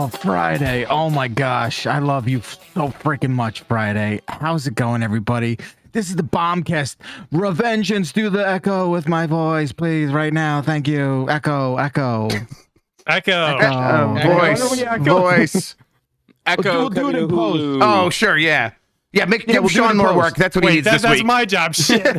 Oh, Friday. Oh my gosh. I love you so freaking much, Friday. How's it going, everybody? This is the Bombcast. Revengeance, do the echo with my voice, please, right now. Thank you. Echo. Voice. Echo. Do it in post. Oh, sure, yeah. Yeah, we'll Shawn more work. That's what he needs this week. That's my job. Shit.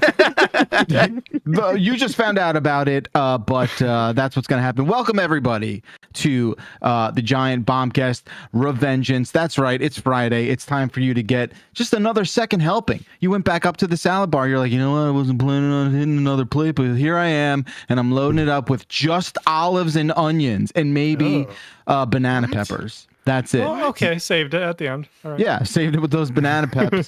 You just found out about it, but that's what's going to happen. Welcome, everybody, to the giant Bombcast Revengeance. That's right. It's Friday. It's time for you to get just another second helping. You went back up to the salad bar. You're like, you know what? I wasn't planning on hitting another plate, but here I am, and I'm loading it up with just olives and onions and maybe banana peppers. That's it. Oh, okay, saved it at the end. All right. Yeah, saved it with those banana peppers.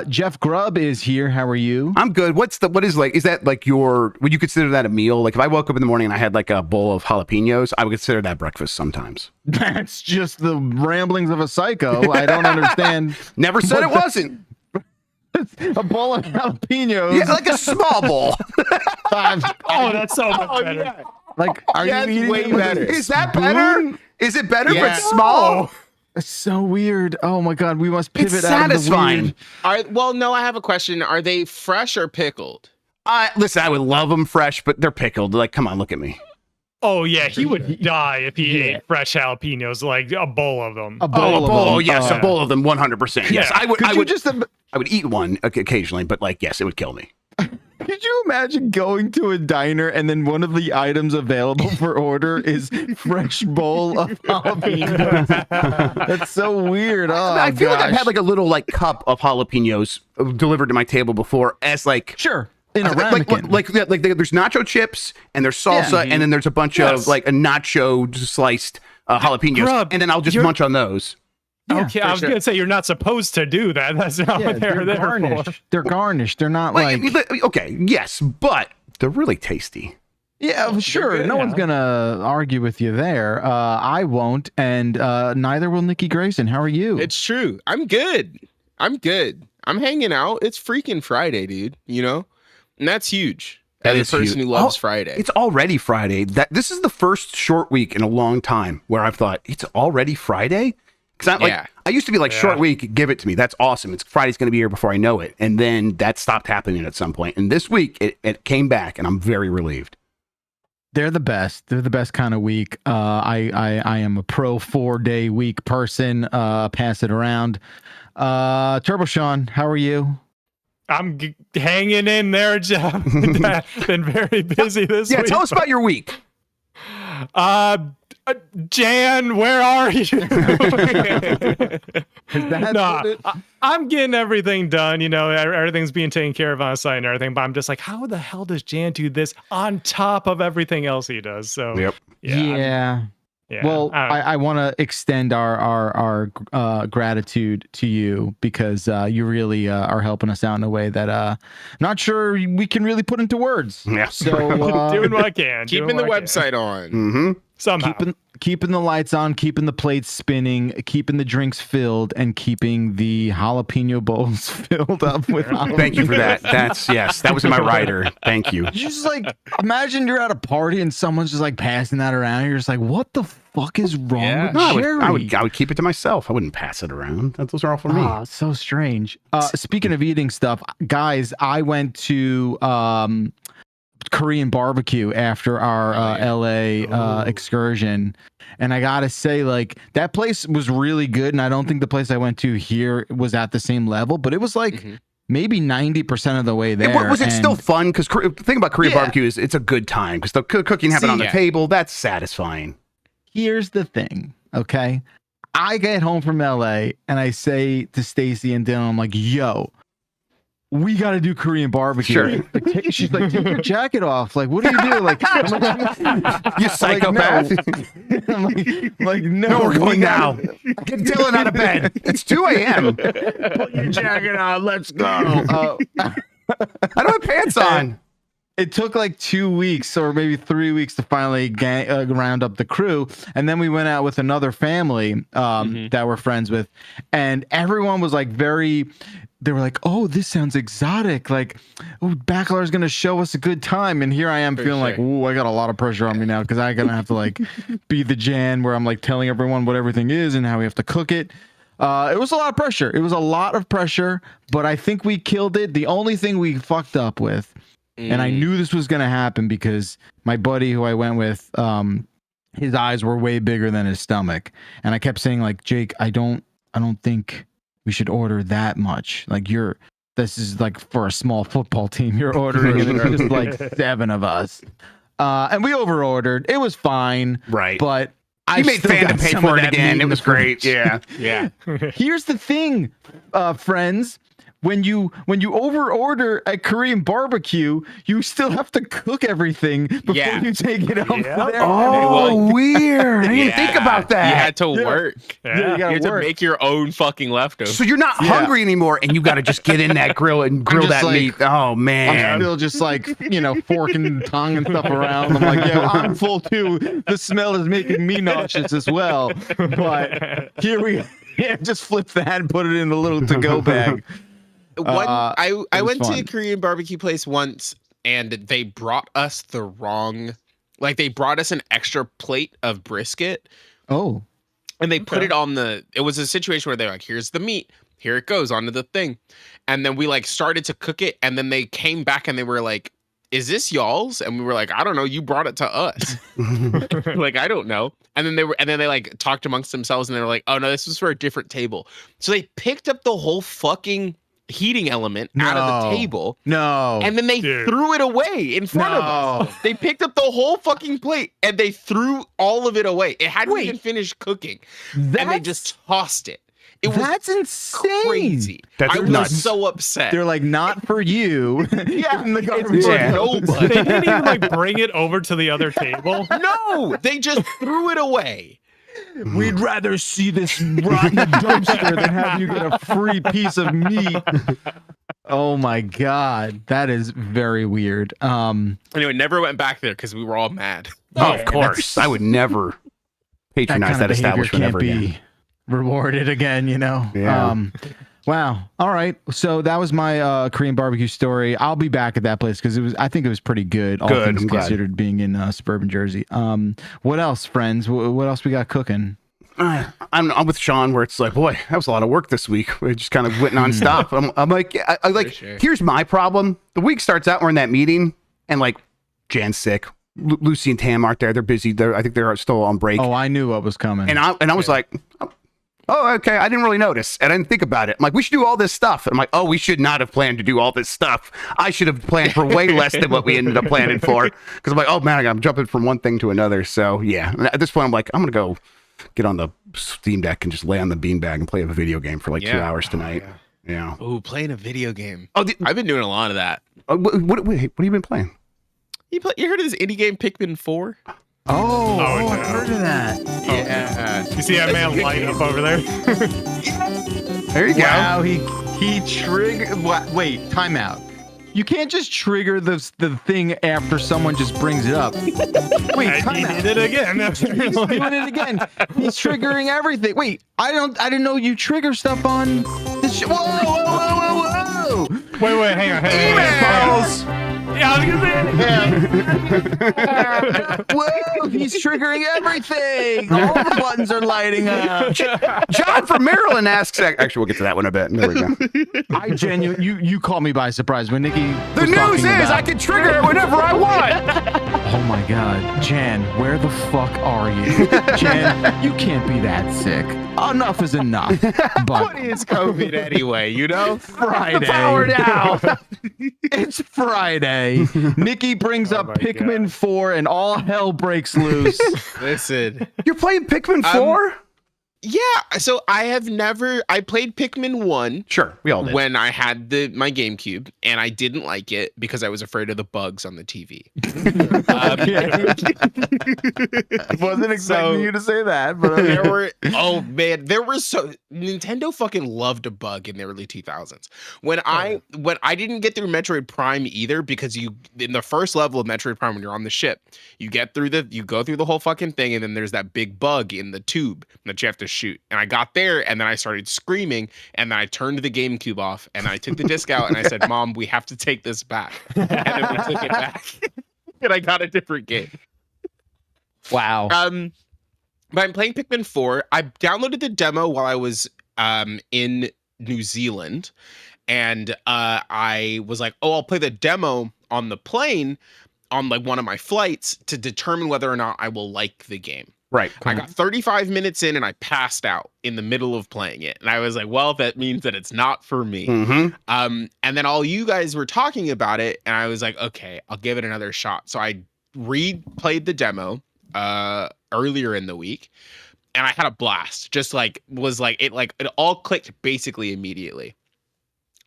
Jeff Grubb is here. How are you? I'm good. Is that like would you consider that a meal? Like if I woke up in the morning and I had like a bowl of jalapenos, I would consider that breakfast sometimes. That's just the ramblings of a psycho. I don't understand. Never said it wasn't. A bowl of jalapenos. Yeah, like a small bowl. Oh, that's so much better. Yeah. Like, are you eating way better. Is that better? Is it better but small? It's so weird. Oh my god, we must pivot It's out satisfying. of the weird. No, I have a question. Are they fresh or pickled? Listen, I would love them fresh, but they're pickled. Like, come on, look at me. Oh yeah, he would die if he ate fresh jalapenos, like a bowl of them. A bowl of them. Oh yes, a bowl of them, 100%. Yes, Yeah. I would eat one occasionally, but like, yes, it would kill me. Could you imagine going to a diner and then one of the items available for order is fresh bowl of jalapenos? That's so weird. Oh, I feel like I've had like a little like cup of jalapenos delivered to my table before as like sure. In a like there's nacho chips and there's salsa and then there's a bunch of like a nacho sliced jalapenos Grub, and then I'll just munch on those. Yeah, okay, I was gonna say you're not supposed to do that. That's not what they're there garnished. for. They're garnished. They're not like Okay, yes, but they're really tasty. yeah, sure. No one's gonna argue with you there. I won't, and neither will Nikki Grayson. How are you? It's true. I'm good. I'm hanging out. It's freaking Friday, dude. You know, and that's huge. That As a person who loves Friday. It's already Friday. This is the first short week in a long time where I've thought it's already Friday. Because I used to be like short week, give it to me. That's awesome. Friday's going to be here before I know it, and then that stopped happening at some point. And this week it came back, and I'm very relieved. They're the best. They're the best kind of week. I am a pro 4-day week person. Pass it around. Turbo Shawn, how are you? I'm hanging in there, Jeff. Been very busy this week. Yeah, tell us about your week. Jan, where are you? I'm getting everything done. You know, everything's being taken care of on site and everything. But I'm just like, how the hell does Jan do this on top of everything else he does? So Yeah. Well, I want to extend our gratitude to you because you really are helping us out in a way that I'm not sure we can really put into words. Yeah. So doing what I can. Keeping the website on. Mm-hmm. Somehow. Keeping the lights on, keeping the plates spinning, keeping the drinks filled, and keeping the jalapeno bowls filled up with jalapenos. Thank you for that. That was in my rider. Thank you. You just like imagine you're at a party and someone's just like passing that around. And you're just like, what the fuck is wrong with Jerry? I would keep it to myself. I wouldn't pass it around. Those are all for me. Oh, so strange. Speaking of eating stuff, guys, I went to Korean barbecue after our LA excursion, and I gotta say, like, that place was really good, and I don't think the place I went to here was at the same level, but it was like maybe 90% of the way there. Was it still fun? Because the thing about Korean barbecue is it's a good time because the cooking happened on the table. That's satisfying. Here's the thing, okay? I get home from LA and I say to Stacy and Dylan, I'm like, yo, we got to do Korean barbecue. Sure. Like, she's like, take your jacket off. Like, what do you do? Like, I'm like, you psychopath. I'm like, no, we're going now. Get Dylan out of bed. It's 2 a.m. Put your jacket on. Let's go. I don't have pants on. It took like 2 weeks or maybe 3 weeks to finally round up the crew. And then we went out with another family that we're friends with. And everyone was like very they were like, "Oh, this sounds exotic. Like, oh, Bacalar's gonna show us a good time." And here I am feeling like, "Ooh, I got a lot of pressure on me now because I'm gonna have to like be the Jan where I'm like telling everyone what everything is and how we have to cook it." It was a lot of pressure. It was a lot of pressure, but I think we killed it. The only thing we fucked up with, and I knew this was gonna happen because my buddy who I went with, his eyes were way bigger than his stomach, and I kept saying like, "Jake, I don't think we should order that much. Like this is like for a small football team you're ordering, and it's just like 7 of us." And we over ordered. It was fine, right? But you made Fan pay for it again. It was great. Yeah. Here's the thing, friends. When you over order at Korean barbecue, you still have to cook everything before you take it out there. Oh, weird. I didn't think about that. You had to work. Yeah. You had to make your own fucking leftovers. So you're not hungry anymore, and you got to just get in that grill and grill that meat. Oh, man. I'm still just like, fork and tongue and stuff around. I'm like, yeah, I'm full too. The smell is making me nauseous as well. But here we just flip that and put it in the little to-go bag. I went to a Korean barbecue place once, and they brought us they brought us an extra plate of brisket. Oh. And they put it on it was a situation where they're like, here's the meat, here it goes onto the thing. And then we like started to cook it, and then they came back and they were like, is this y'all's? And we were like, I don't know, you brought it to us. Like, I don't know. And then they like talked amongst themselves, and they were like, oh no, this was for a different table. So they picked up the whole fucking heating element out of the table. No. And then they threw it away in front of us. They picked up the whole fucking plate and they threw all of it away. It hadn't even finished cooking. And they just tossed it. That's insane. Crazy. That's I was so upset. They're like, not for you. In the garbage. Nobody. They didn't even like bring it over to the other table. No, they just threw it away. We'd rather see this rot in the dumpster than have you get a free piece of meat. Oh my God. That is very weird. Anyway, never went back there because we were all mad. Oh, of course. I would never patronize that establishment ever again. Rewarded again, Yeah. Wow. All right. So that was my Korean barbecue story. I'll be back at that place because I think it was pretty good. All things considered, being in suburban Jersey. What else, friends? What else we got cooking? I'm with Shawn, where it's like, boy, that was a lot of work this week. We just kind of went nonstop. I'm like, here's my problem. The week starts out, we're in that meeting, and like, Jan's sick. Lucy and Tam aren't there. They're busy. I think they're still on break. Oh, I knew what was coming. And I was like, oh, okay. I didn't really notice, and I didn't think about it. I'm like, we should do all this stuff. And I'm like, oh, we should not have planned to do all this stuff. I should have planned for way less than what we ended up planning for. Because I'm like, oh man, I'm jumping from one thing to another. So yeah, and at this point, I'm like, I'm gonna go get on the Steam Deck and just lay on the beanbag and play a video game for like 2 hours tonight. Yeah. Oh, playing a video game. Oh, I've been doing a lot of that. What have you been playing? You heard of this indie game, Pikmin 4? Oh, I heard of that. Yeah. You see that man light up over there? There you go. Wow, he triggered. Wait, time out. You can't just trigger the thing after someone just brings it up. Wait, he did it again. He's doing it again. He's triggering everything. Wait, I didn't know you trigger stuff on this. Whoa! Wait, hang on. Emails. Yeah, I was gonna say. Whoa, he's triggering everything. All the buttons are lighting up. John from Maryland asks. Actually, we'll get to that one a bit. There we go. You caught me by surprise when Nikki. The news is I can trigger it whenever I want. Oh my God, Jan, where the fuck are you? Jan, you can't be that sick. Enough is enough. But What is COVID anyway, Friday. Power down. It's Friday. Nikki brings up Pikmin 4 and all hell breaks loose. Listen. You're playing Pikmin 4? Yeah, so I played Pikmin 1. Sure, we all did. When I had my GameCube, and I didn't like it because I was afraid of the bugs on the TV. I wasn't expecting you to say that, but Nintendo fucking loved a bug in the early 2000s. When I didn't get through Metroid Prime either, because in the first level of Metroid Prime, when you're on the ship, you go through the whole fucking thing, and then there's that big bug in the tube that you have to shoot. And I got there and then I started screaming and then I turned the GameCube off and I took the disc out and I said, Mom, we have to take this back. And then we took it back and I got a different game. Wow. But I'm playing Pikmin 4. I downloaded the demo while I was in New Zealand. And I was like, oh, I'll play the demo on the plane on like one of my flights to determine whether or not I will like the game. Right. I got 35 minutes in and I passed out in the middle of playing it. And I was like, well, that means that it's not for me. Mm-hmm. And then all you guys were talking about it. And I was like, okay, I'll give it another shot. So I replayed the demo earlier in the week. And I had a blast. Just like, it all clicked basically immediately.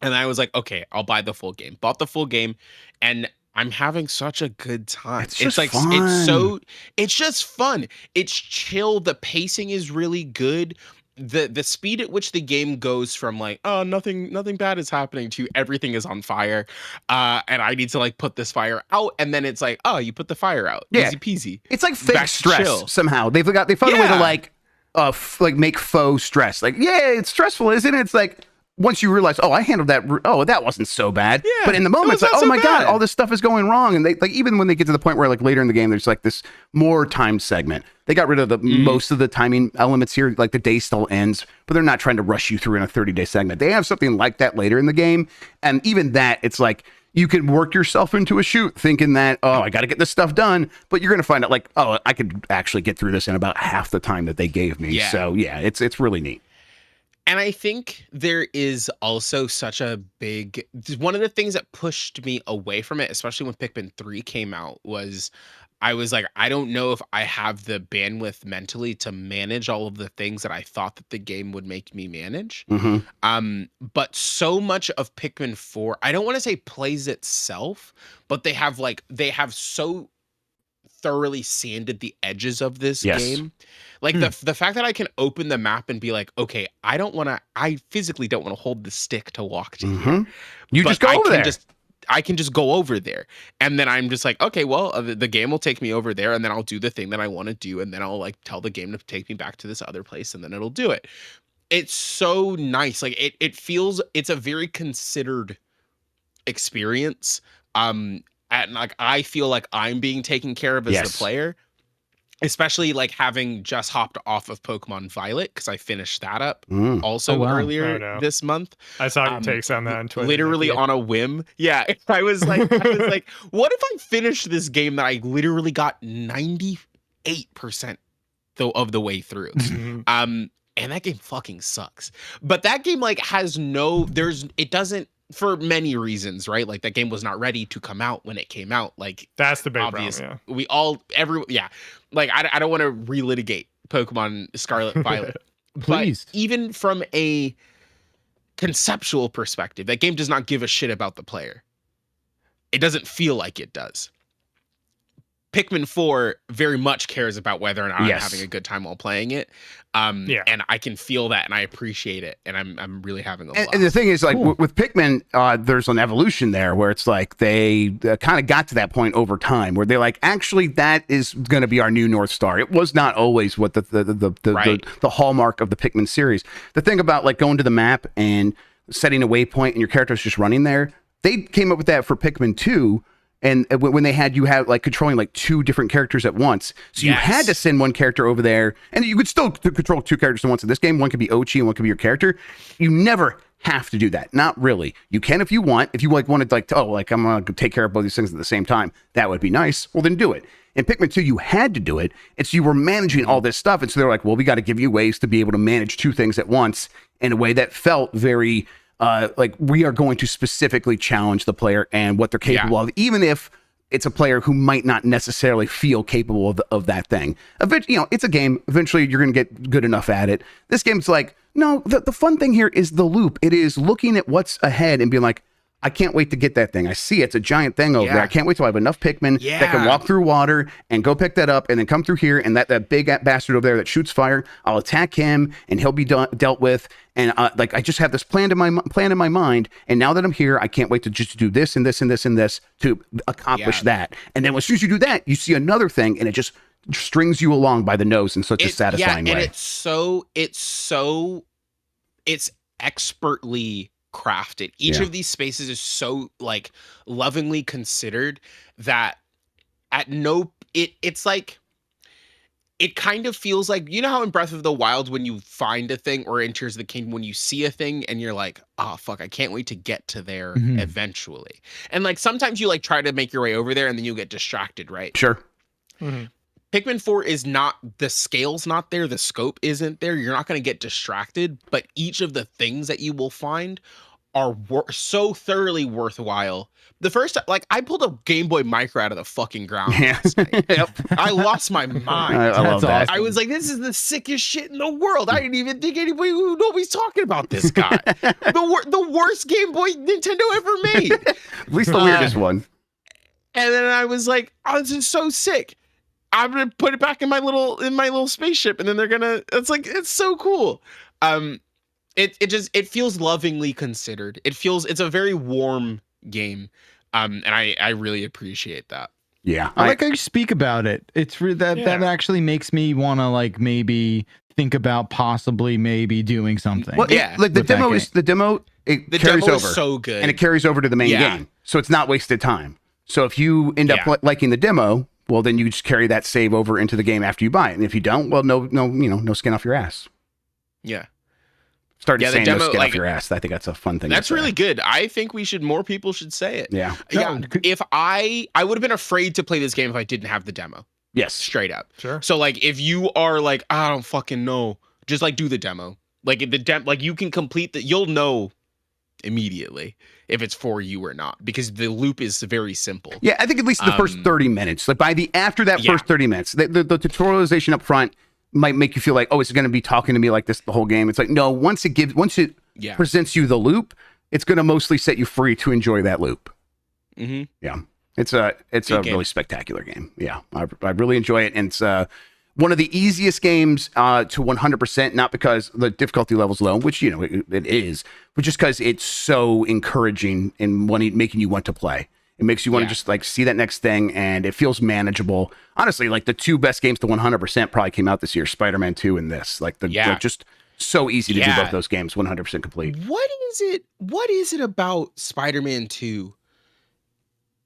And I was like, okay, I'll buy the full game. Bought the full game. And I'm having such a good time. It's like fun. It's just fun. It's chill. The pacing is really good. The speed at which the game goes from like, oh, nothing bad is happening to everything is on fire. And I need to like put this fire out. And then it's like, oh, you put the fire out. Yeah. Easy peasy. It's like fake Back to stress chill. somehow. They found a way to like make faux stress. Like, yeah, it's stressful, isn't it? It's like, once you realize, oh, I handled that. Oh, that wasn't so bad. Yeah, but in the moment, it's like, oh my God, all this stuff is going wrong. And they like, even when they get to the point where like later in the game, there's like this more time segment. They got rid of the most of the timing elements here. Like the day still ends, but they're not trying to rush you through in a 30-day segment. They have something like that later in the game. And even that, it's like, you can work yourself into a shoot thinking that, oh, I got to get this stuff done. But you're going to find out like, oh, I could actually get through this in about half the time that they gave me. Yeah. So yeah, it's really neat. And I think there is also such a big, one of the things that pushed me away from it, especially when Pikmin 3 came out, was I was like, I don't know if I have the bandwidth mentally to manage all of the things that I thought that the game would make me manage. Mm-hmm. But so much of Pikmin 4, I don't want to say plays itself, but they have so thoroughly sanded the edges of this game. Like the fact that I can open the map and be like, okay, I physically don't want to hold the stick to walk to here. You just go over there. I can just go over there. And then I'm just like, okay, well, the game will take me over there and then I'll do the thing that I want to do. And then I'll like tell the game to take me back to this other place and then it'll do it. It's so nice. Like it feels, it's a very considered experience. And like, I feel like I'm being taken care of as the player. Especially like having just hopped off of Pokemon Violet because I finished that up earlier this month. I saw your takes on that on Twitter. Literally on a whim. Yeah, I was like, what if I finish this game that I literally got 98% of the way through? And that game fucking sucks. But that game like has it doesn't, for many reasons, right? Like that game was not ready to come out when it came out. Like that's the big problem. Yeah. Like I don't want to relitigate Pokemon Scarlet Violet. Please. But even from a conceptual perspective, that game does not give a shit about the player. It doesn't feel like it does. Pikmin 4 very much cares about whether or not I'm having a good time while playing it. And I can feel that and I appreciate it. And I'm really having a blast. And the thing is, like, with Pikmin, there's an evolution there where it's like they kind of got to that point over time where they're like, actually, that is going to be our new North Star. It was not always what the hallmark of the Pikmin series. The thing about like going to the map and setting a waypoint and your character's just running there, they came up with that for Pikmin 2. And when you had like controlling like two different characters at once. So you had to send one character over there and you could still control two characters at once in this game. One could be Ochi and one could be your character. You never have to do that. Not really. You can if you want. If you like wanted like, I'm going to take care of both these things at the same time. That would be nice. Well, then do it. In Pikmin 2, you had to do it. And so you were managing all this stuff. And so they're like, well, we got to give you ways to be able to manage two things at once in a way that felt very... like we are going to specifically challenge the player and what they're capable of, even if it's a player who might not necessarily feel capable of that thing. Eventually, it's a game. Eventually, you're going to get good enough at it. This game's like, no, the fun thing here is the loop. It is looking at what's ahead and being like, I can't wait to get that thing. I see it's a giant thing over there. I can't wait till I have enough Pikmin that can walk through water and go pick that up and then come through here. And that big bastard over there that shoots fire, I'll attack him and he'll be dealt with. And I just have this plan in my mind. And now that I'm here, I can't wait to just do this and this and this and this to accomplish that. And then as soon as you do that, you see another thing and it just strings you along by the nose in such a satisfying way. And it's expertly crafted. Each of these spaces is so like lovingly considered that it's like, it kind of feels like, you know how in Breath of the Wild, when you find a thing, or in Tears of the Kingdom, when you see a thing and you're like, oh, fuck, I can't wait to get to there eventually. And like, sometimes you like try to make your way over there and then you'll get distracted, right? Sure. Pikmin 4 is not, the scale's not there, the scope isn't there, you're not going to get distracted, but each of the things that you will find are so thoroughly worthwhile. The first, like, I pulled a Game Boy Micro out of the fucking ground last night. I lost my mind. I love that. I was like, this is the sickest shit in the world. I didn't even think nobody's talking about this guy. The worst Game Boy Nintendo ever made. At least the weirdest one. And then I was like, oh, this is so sick. I'm gonna put it back in my little spaceship, and then it's so cool. It feels lovingly considered. It's a very warm game. And I really appreciate that. Yeah. I like how you speak about it. It's that actually makes me want to like maybe think about possibly maybe doing something. Well, like the demo carries over. Is so good. And it carries over to the main game. So it's not wasted time. So if you end up liking the demo, well, then you just carry that save over into the game after you buy it. And if you don't, well, no skin off your ass. Yeah. Started saying no skin off your ass. I think that's a fun thing. That's really good. I think more people should say it. Yeah. If I would have been afraid to play this game if I didn't have the demo. Yes. Straight up. Sure. So like, if you are like, I don't fucking know, just like do the demo. Like like you can complete you'll know immedially if it's for you or not, because the loop is very simple. Yeah. I think at least the first 30 minutes, like after that first 30 minutes, the tutorialization up front might make you feel like, oh, it's going to be talking to me like this the whole game. It's like, no, once it presents you the loop, it's going to mostly set you free to enjoy that loop. Mm-hmm. Yeah. It's a really spectacular game. Yeah. I really enjoy it. And it's one of the easiest games to 100%, not because the difficulty level's low, which, it is, but just because it's so encouraging and making you want to play. It makes you want to just like see that next thing, and it feels manageable. Honestly, like the two best games to 100% probably came out this year, Spider-Man 2 and this. Like they're just so easy to do both those games 100% complete. What is it about Spider-Man 2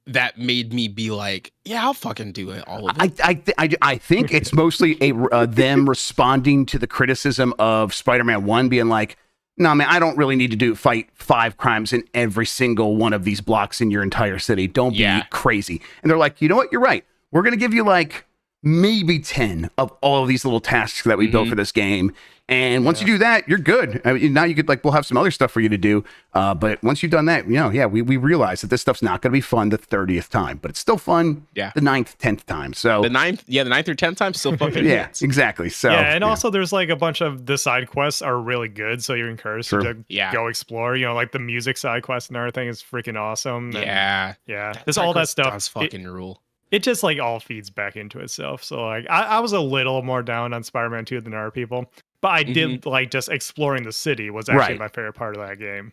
that made me be like, yeah, I'll fucking do it, all of it? I think it's mostly them responding to the criticism of Spider-Man 1 being like, no, man, I don't really need to fight 5 crimes in every single one of these blocks in your entire city. Don't be crazy. And they're like, you know what? You're right. We're going to give you like maybe 10 of all of these little tasks that we built for this game. And once you do that, you're good. I mean, now you could we'll have some other stuff for you to do. But once you've done that, we realize that this stuff's not going to be fun the 30th time, but it's still fun the 9th, 10th time. So the 9th or 10th time still fucking hits. Exactly. So also there's like a bunch of the side quests are really good, so you're encouraged to go explore. Like the music side quest and everything is freaking awesome. Yeah. There's all that stuff. Does fucking rule. It just like all feeds back into itself. So like I was a little more down on Spider-Man 2 than other people. But I did like just exploring the city was actually my favorite part of that game.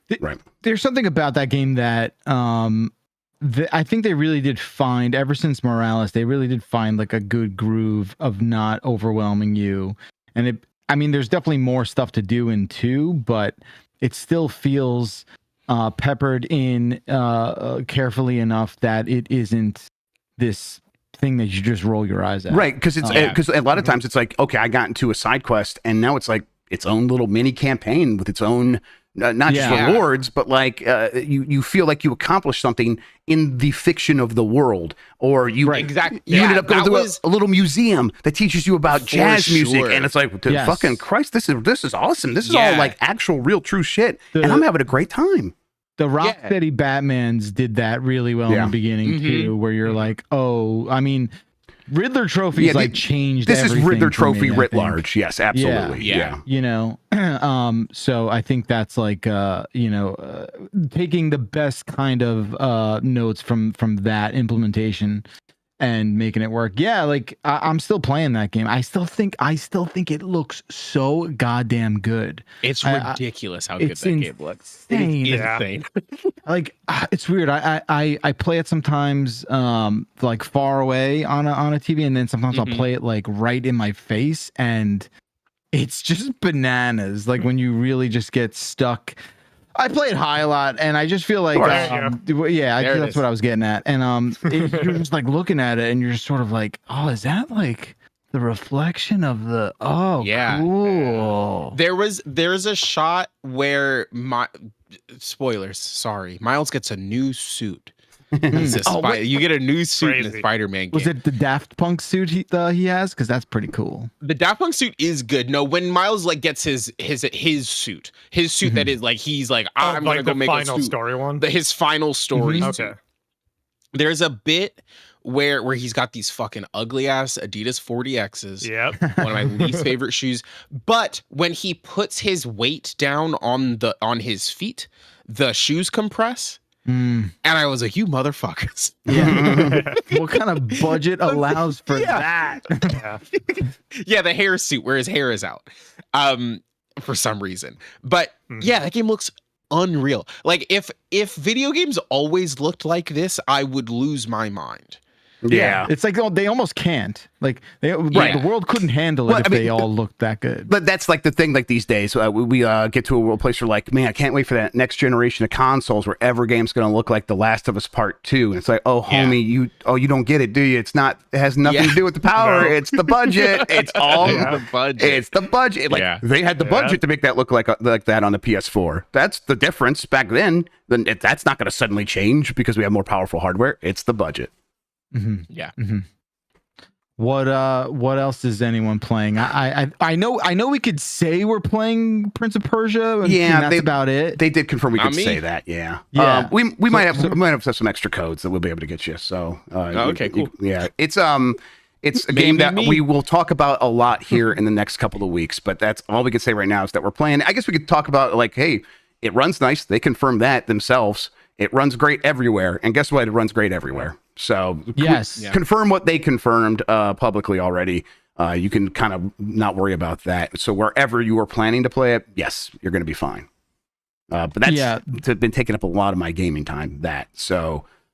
There's something about that game that I think they really did find, ever since Morales, they really did find like a good groove of not overwhelming you. And there's definitely more stuff to do in 2, but it still feels peppered in carefully enough that it isn't this thing that you just roll your eyes at. Right, because a lot of times it's like, okay, I got into a side quest and now it's like its own little mini campaign with its own not just rewards, but like you feel like you accomplished something in the fiction of the world, or you ended up going to a little museum that teaches you about jazz music, and it's like, fucking Christ, this is awesome. This is all like actual real true shit, and I'm having a great time. The Rocksteady Batmans did that really well in the beginning too, where you're like, oh, I mean, Riddler trophies changed. This is Riddler trophy writ large. Yes, absolutely. Yeah. So I think that's like taking the best kind of notes from that implementation and making it work. Yeah, like I'm still playing that game. I still think it looks so goddamn good. It's ridiculous how good that game looks. It is insane. Like it's weird. I play it sometimes like far away on a TV, and then sometimes I'll play it like right in my face, and it's just bananas. Like when you really just get stuck. I play it high a lot, and I just feel like, that's what I was getting at. And you're just like looking at it, and you're just sort of like, oh, is that like the reflection of the? Oh, yeah, cool. There's a shot where spoilers. Sorry, Miles gets a new suit. You get a new suit in the Spider-Man game. Was it the Daft Punk suit he has? Because that's pretty cool. The Daft Punk suit is good. No, when Miles like gets his suit that is like he's like I'm like gonna go make final a suit. Story one. His final story. Okay. There's a bit where he's got these fucking ugly ass Adidas 40Xs. Yep. One of my least favorite shoes. But when he puts his weight down on his feet, the shoes compress. And I was like, you motherfuckers. Yeah. What kind of budget allows for that? Yeah, the hair suit where his hair is out. For some reason. But yeah, that game looks unreal. Like if video games always looked like this, I would lose my mind. Yeah, it's like they almost can't. Like the world couldn't handle it if they all looked that good. But that's like the thing. Like these days, we get to a place where like, man, I can't wait for that next generation of consoles where every game's going to look like The Last of Us Part 2. And it's like, oh, homie, you don't get it, do you? It's not. It has nothing to do with the power. No. It's the budget. It's all the budget. It's the budget. Like they had the budget to make that look like that on the PS4. That's the difference. Back then, that's not going to suddenly change because we have more powerful hardware. It's the budget. Mm-hmm. Yeah. Mm-hmm. What else is anyone playing? I know we could say we're playing Prince of Persia. And that's about it. They did confirm we could say that. Yeah. We might have some extra codes that we'll be able to get you. So okay, cool. It's a game that we will talk about a lot here in the next couple of weeks. But that's all we can say right now is that we're playing. I guess we could talk about like, hey, it runs nice. They confirmed that themselves. It runs great everywhere. And guess what? It runs great everywhere. So confirm what they confirmed publicly already. You can kind of not worry about that. So wherever you are planning to play it, yes, you're going to be fine. But that's been taking up a lot of my gaming time.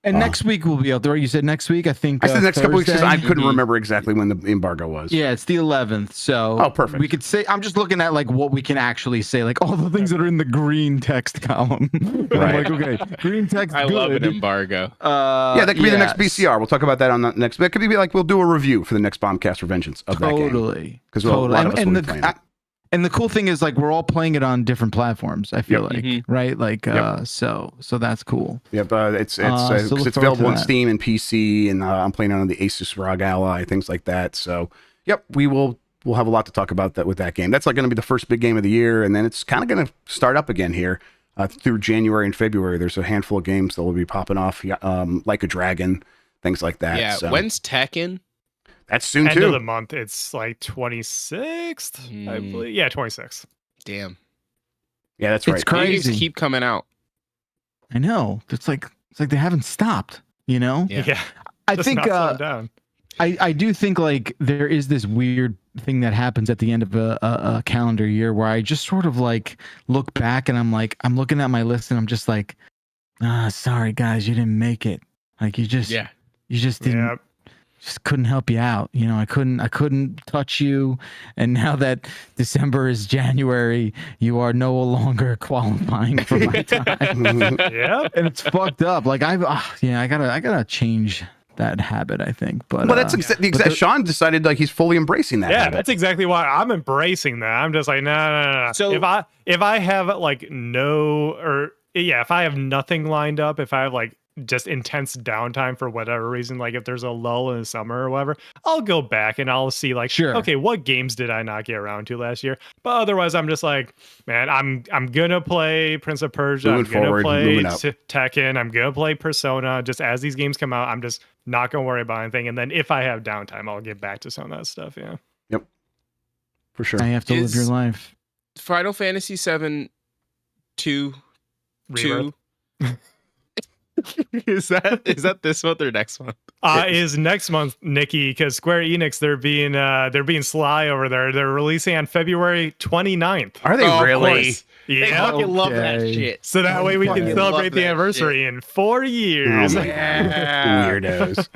And next week will be out there. You said next week? I think I said next couple weeks because I couldn't remember exactly when the embargo was. Yeah, it's the 11th. So perfect. We could say, I'm just looking at like what we can actually say, like all the things that are in the green text column. Right. I'm like, okay, green text. I love an embargo. That could be the next BCR. We'll talk about that on the next. That could be like we'll do a review for the next Bombcast Revengeance of that game. Because a lot of us will be playing it. And the cool thing is, like, we're all playing it on different platforms. I feel right? Like, so that's cool. Yep. It's available on Steam and PC, and I'm playing it on the Asus ROG Ally, things like that. So, we'll have a lot to talk about that with that game. That's like going to be the first big game of the year, and then it's kind of going to start up again here through January and February. There's a handful of games that will be popping off, like a Dragon, things like that. Yeah. So. When's Tekken? That's soon End too. Of the month. It's like 26th, I believe. Yeah, 26th. Damn. Yeah, that's right. It's crazy. Games keep coming out. I know. It's like they haven't stopped. You know. Yeah. I think. I do think like there is this weird thing that happens at the end of a calendar year where I just sort of like look back and I'm looking at my list and I'm just like, sorry guys, you didn't make it. Like you just didn't. Yep. Just couldn't help you out. You know, I couldn't touch you. And now that December is January, you are no longer qualifying for my time. Yeah. And it's fucked up. Like I gotta change that habit, I think. But that's Shawn decided like he's fully embracing that. Yeah, habit. That's exactly why I'm embracing that. I'm just like, no. So if I have like if I have nothing lined up, if I have like just intense downtime for whatever reason, like if there's a lull in the summer or whatever, I'll go back and I'll see like, okay, what games did I not get around to last year? But otherwise, I'm just like, man, I'm gonna play Prince of Persia, I'm gonna play Tekken, I'm gonna play Persona. Just as these games come out, I'm just not gonna worry about anything. And then if I have downtime, I'll get back to some of that stuff. Yeah. Yep. For sure. I have to live your life. Final Fantasy VII 2. Is that this month or next month? Is next month, Niki, because Square Enix, they're being sly over there. They're releasing on February 29th. Are they really? They Yeah. fucking love that shit. So that way we can Fucking celebrate love the that anniversary in 4 years. Oh my Yeah. weirdos.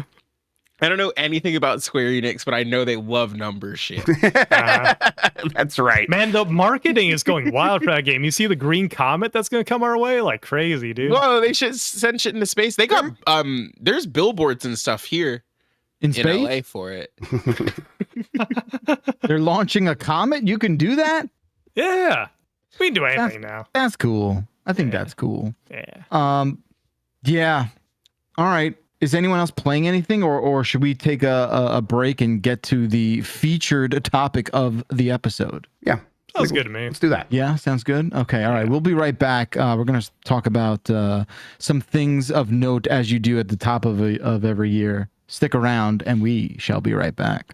I don't know anything about Square Enix, but I know they love number shit. That's right. Man, the marketing is going wild for that game. You see the green comet that's going to come our way? Like crazy, dude. Whoa, they should send shit into space. They got there's billboards and stuff here In in space? LA for it. They're launching a comet? You can do that? Yeah. We can do anything now. That's cool. I think that's cool. Yeah. Yeah. All right. Is anyone else playing anything, or should we take a break and get to the featured topic of the episode? Yeah. Sounds good to me. Let's do that. Yeah, sounds good. Okay, all right. We'll be right back. We're going to talk about some things of note, as you do at the top of every year. Stick around, and we shall be right back.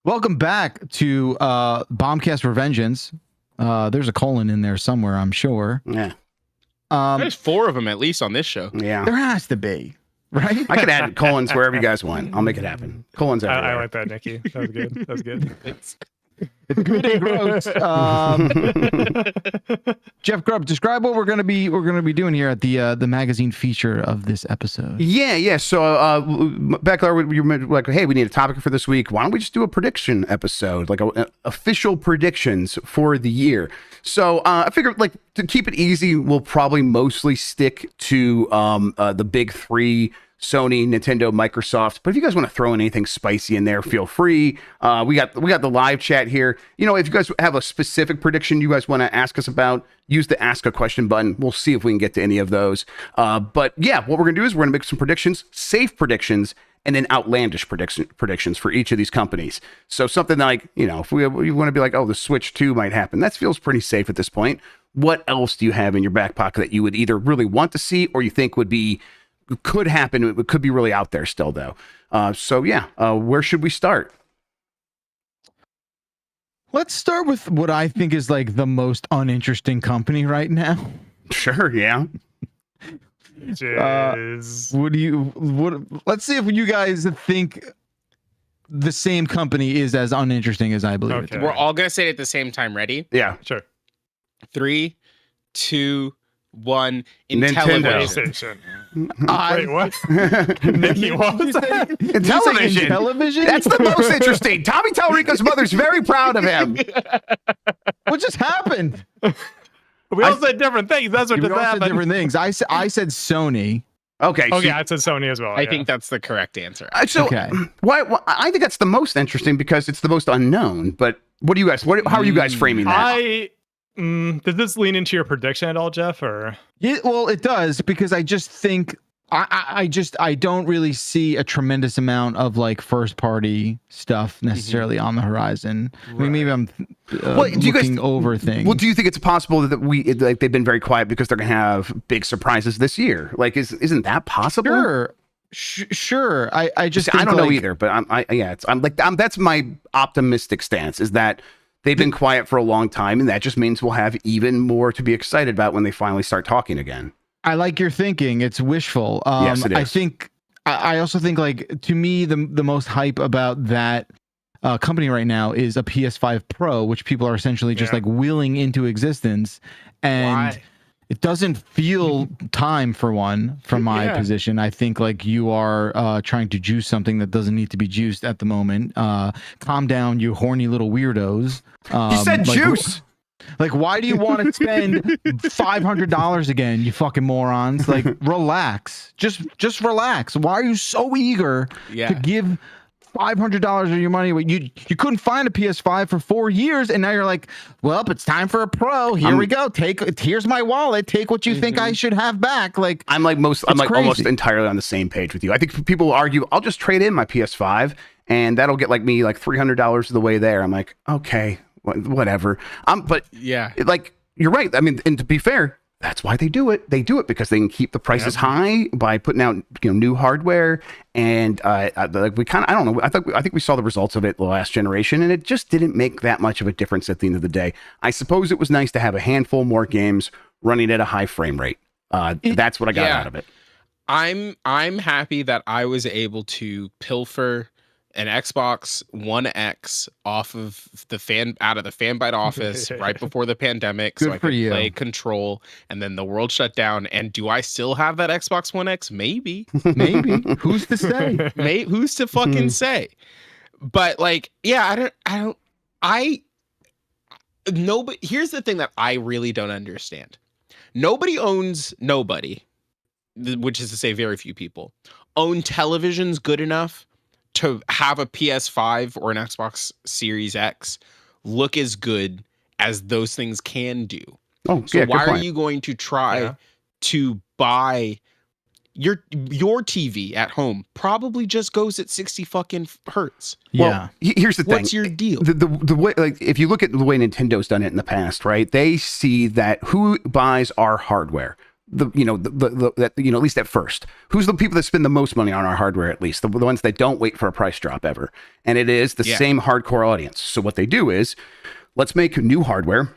Welcome back to Bombcast Revengeance. There's a colon in there somewhere, I'm sure. Yeah. There's 4 of them at least on this show. Yeah. There has to be, right? I could add colons wherever you guys want. I'll make it happen. Colons everywhere. I like that, Niki. That was good. That was good. It's good and gross. Jeff Grubb, describe what we're gonna be doing here at the magazine feature of this episode. Yeah. So back there, you were like, hey, we need a topic for this week. Why don't we just do a prediction episode, like a official predictions for the year? So I figured, like, to keep it easy, we'll probably mostly stick to the big 3. Sony, Nintendo, Microsoft. But if you guys want to throw in anything spicy in there, feel free. We got the live chat here. You know, if you guys have a specific prediction you guys want to ask us about, use the ask a question button. We'll see if we can get to any of those. But yeah, what we're going to do is we're going to make some predictions, safe predictions, and then outlandish predictions for each of these companies. So something like, you know, if we want to be like, oh, the Switch 2 might happen. That feels pretty safe at this point. What else do you have in your back pocket that you would either really want to see or you think could happen? It could be really out there still, though. So yeah, where should we start? Let's start with what I think is like the most uninteresting company right now. Sure, yeah. Jeez. Let's see if you guys think the same company is as uninteresting as I believe it to be. We're all gonna say it at the same time. Ready? Yeah, Sure. 3, 2, 1. Nintendo. PlayStation. I- Wait, what? Niki, what was that? Television. Television? That's the most interesting. Tommy Tallarico's mother's very proud of him. What just happened? We all said different things. That's what We just all said happened. different things. I said Sony. Okay. Okay, I said Sony as well. I think that's the correct answer. So Okay. why I think that's the most interesting because it's the most unknown. But what do you guys? How are you guys framing that? Did this lean into your prediction at all, Jeff? Or Yeah, well, it does because I just think I don't really see a tremendous amount of like first party stuff necessarily on the horizon. I mean, maybe I'm looking over things. Well, do you think it's possible that they've been very quiet because they're gonna have big surprises this year? Like, isn't that possible? Sure. I just I don't know like, either, but that's my optimistic stance. Is that they've been quiet for a long time, and that just means we'll have even more to be excited about when they finally start talking again. I like your thinking. It's wishful. Yes, it is. I think. I also think, like, to me, the most hype about that company right now is a PS5 Pro, which people are essentially just like willing into existence, and Why? it doesn't feel time for one. From my position, I think like you are trying to juice something that doesn't need to be juiced at the moment. Calm down, you horny little weirdos. You said juice. Like, why do you want to spend $500 again, you fucking morons? Like, relax. Just relax. Why are you so eager to give $500 of your money away? You couldn't find a PS5 for 4 years, and now you're like, well, it's time for a Pro. Here we go. Here's my wallet. Take what you think I should have back. Like, I'm almost entirely on the same page with you. I think people argue, I'll just trade in my PS5, and that'll get me like $300 of the way there. I'm like, okay. Whatever. But yeah, like, you're right. I mean, and to be fair, that's why they do it. They do it because they can keep the prices high by putting out new hardware. And we kind of, I don't know. I think we saw the results of it the last generation, and it just didn't make that much of a difference at the end of the day. I suppose it was nice to have a handful more games running at a high frame rate. That's what I got out of it. I'm happy that I was able to pilfer an Xbox One X off of the Fanbyte office right before the pandemic. Good so I for could you. play Control, and then the world shut down. And do I still have that Xbox One X? Maybe. Maybe. Who's to say? Who's to fucking say? But like, yeah, nobody. Here's the thing that I really don't understand. Nobody, which is to say very few people, own televisions good enough to have a PS5 or an Xbox Series X look as good as those things can do. Oh, so why are you going to try to buy your TV at home? Probably just goes at 60 fucking hertz. Well, here's the thing. What's your deal? The way, like, if you look at the way Nintendo's done it in the past, right? They see that who buys our hardware. At least at first, who's the people that spend the most money on our hardware? At least the ones that don't wait for a price drop ever, and it is the same hardcore audience. So what they do is, let's make new hardware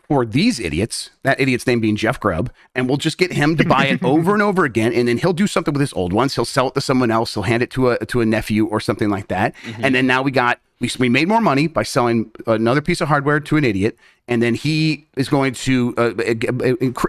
for these idiots. That idiot's name being Jeff Grubb, and we'll just get him to buy it over and over again, and then he'll do something with his old ones. He'll sell it to someone else. He'll hand it to a nephew or something like that, and then now we made more money by selling another piece of hardware to an idiot, and then he is going to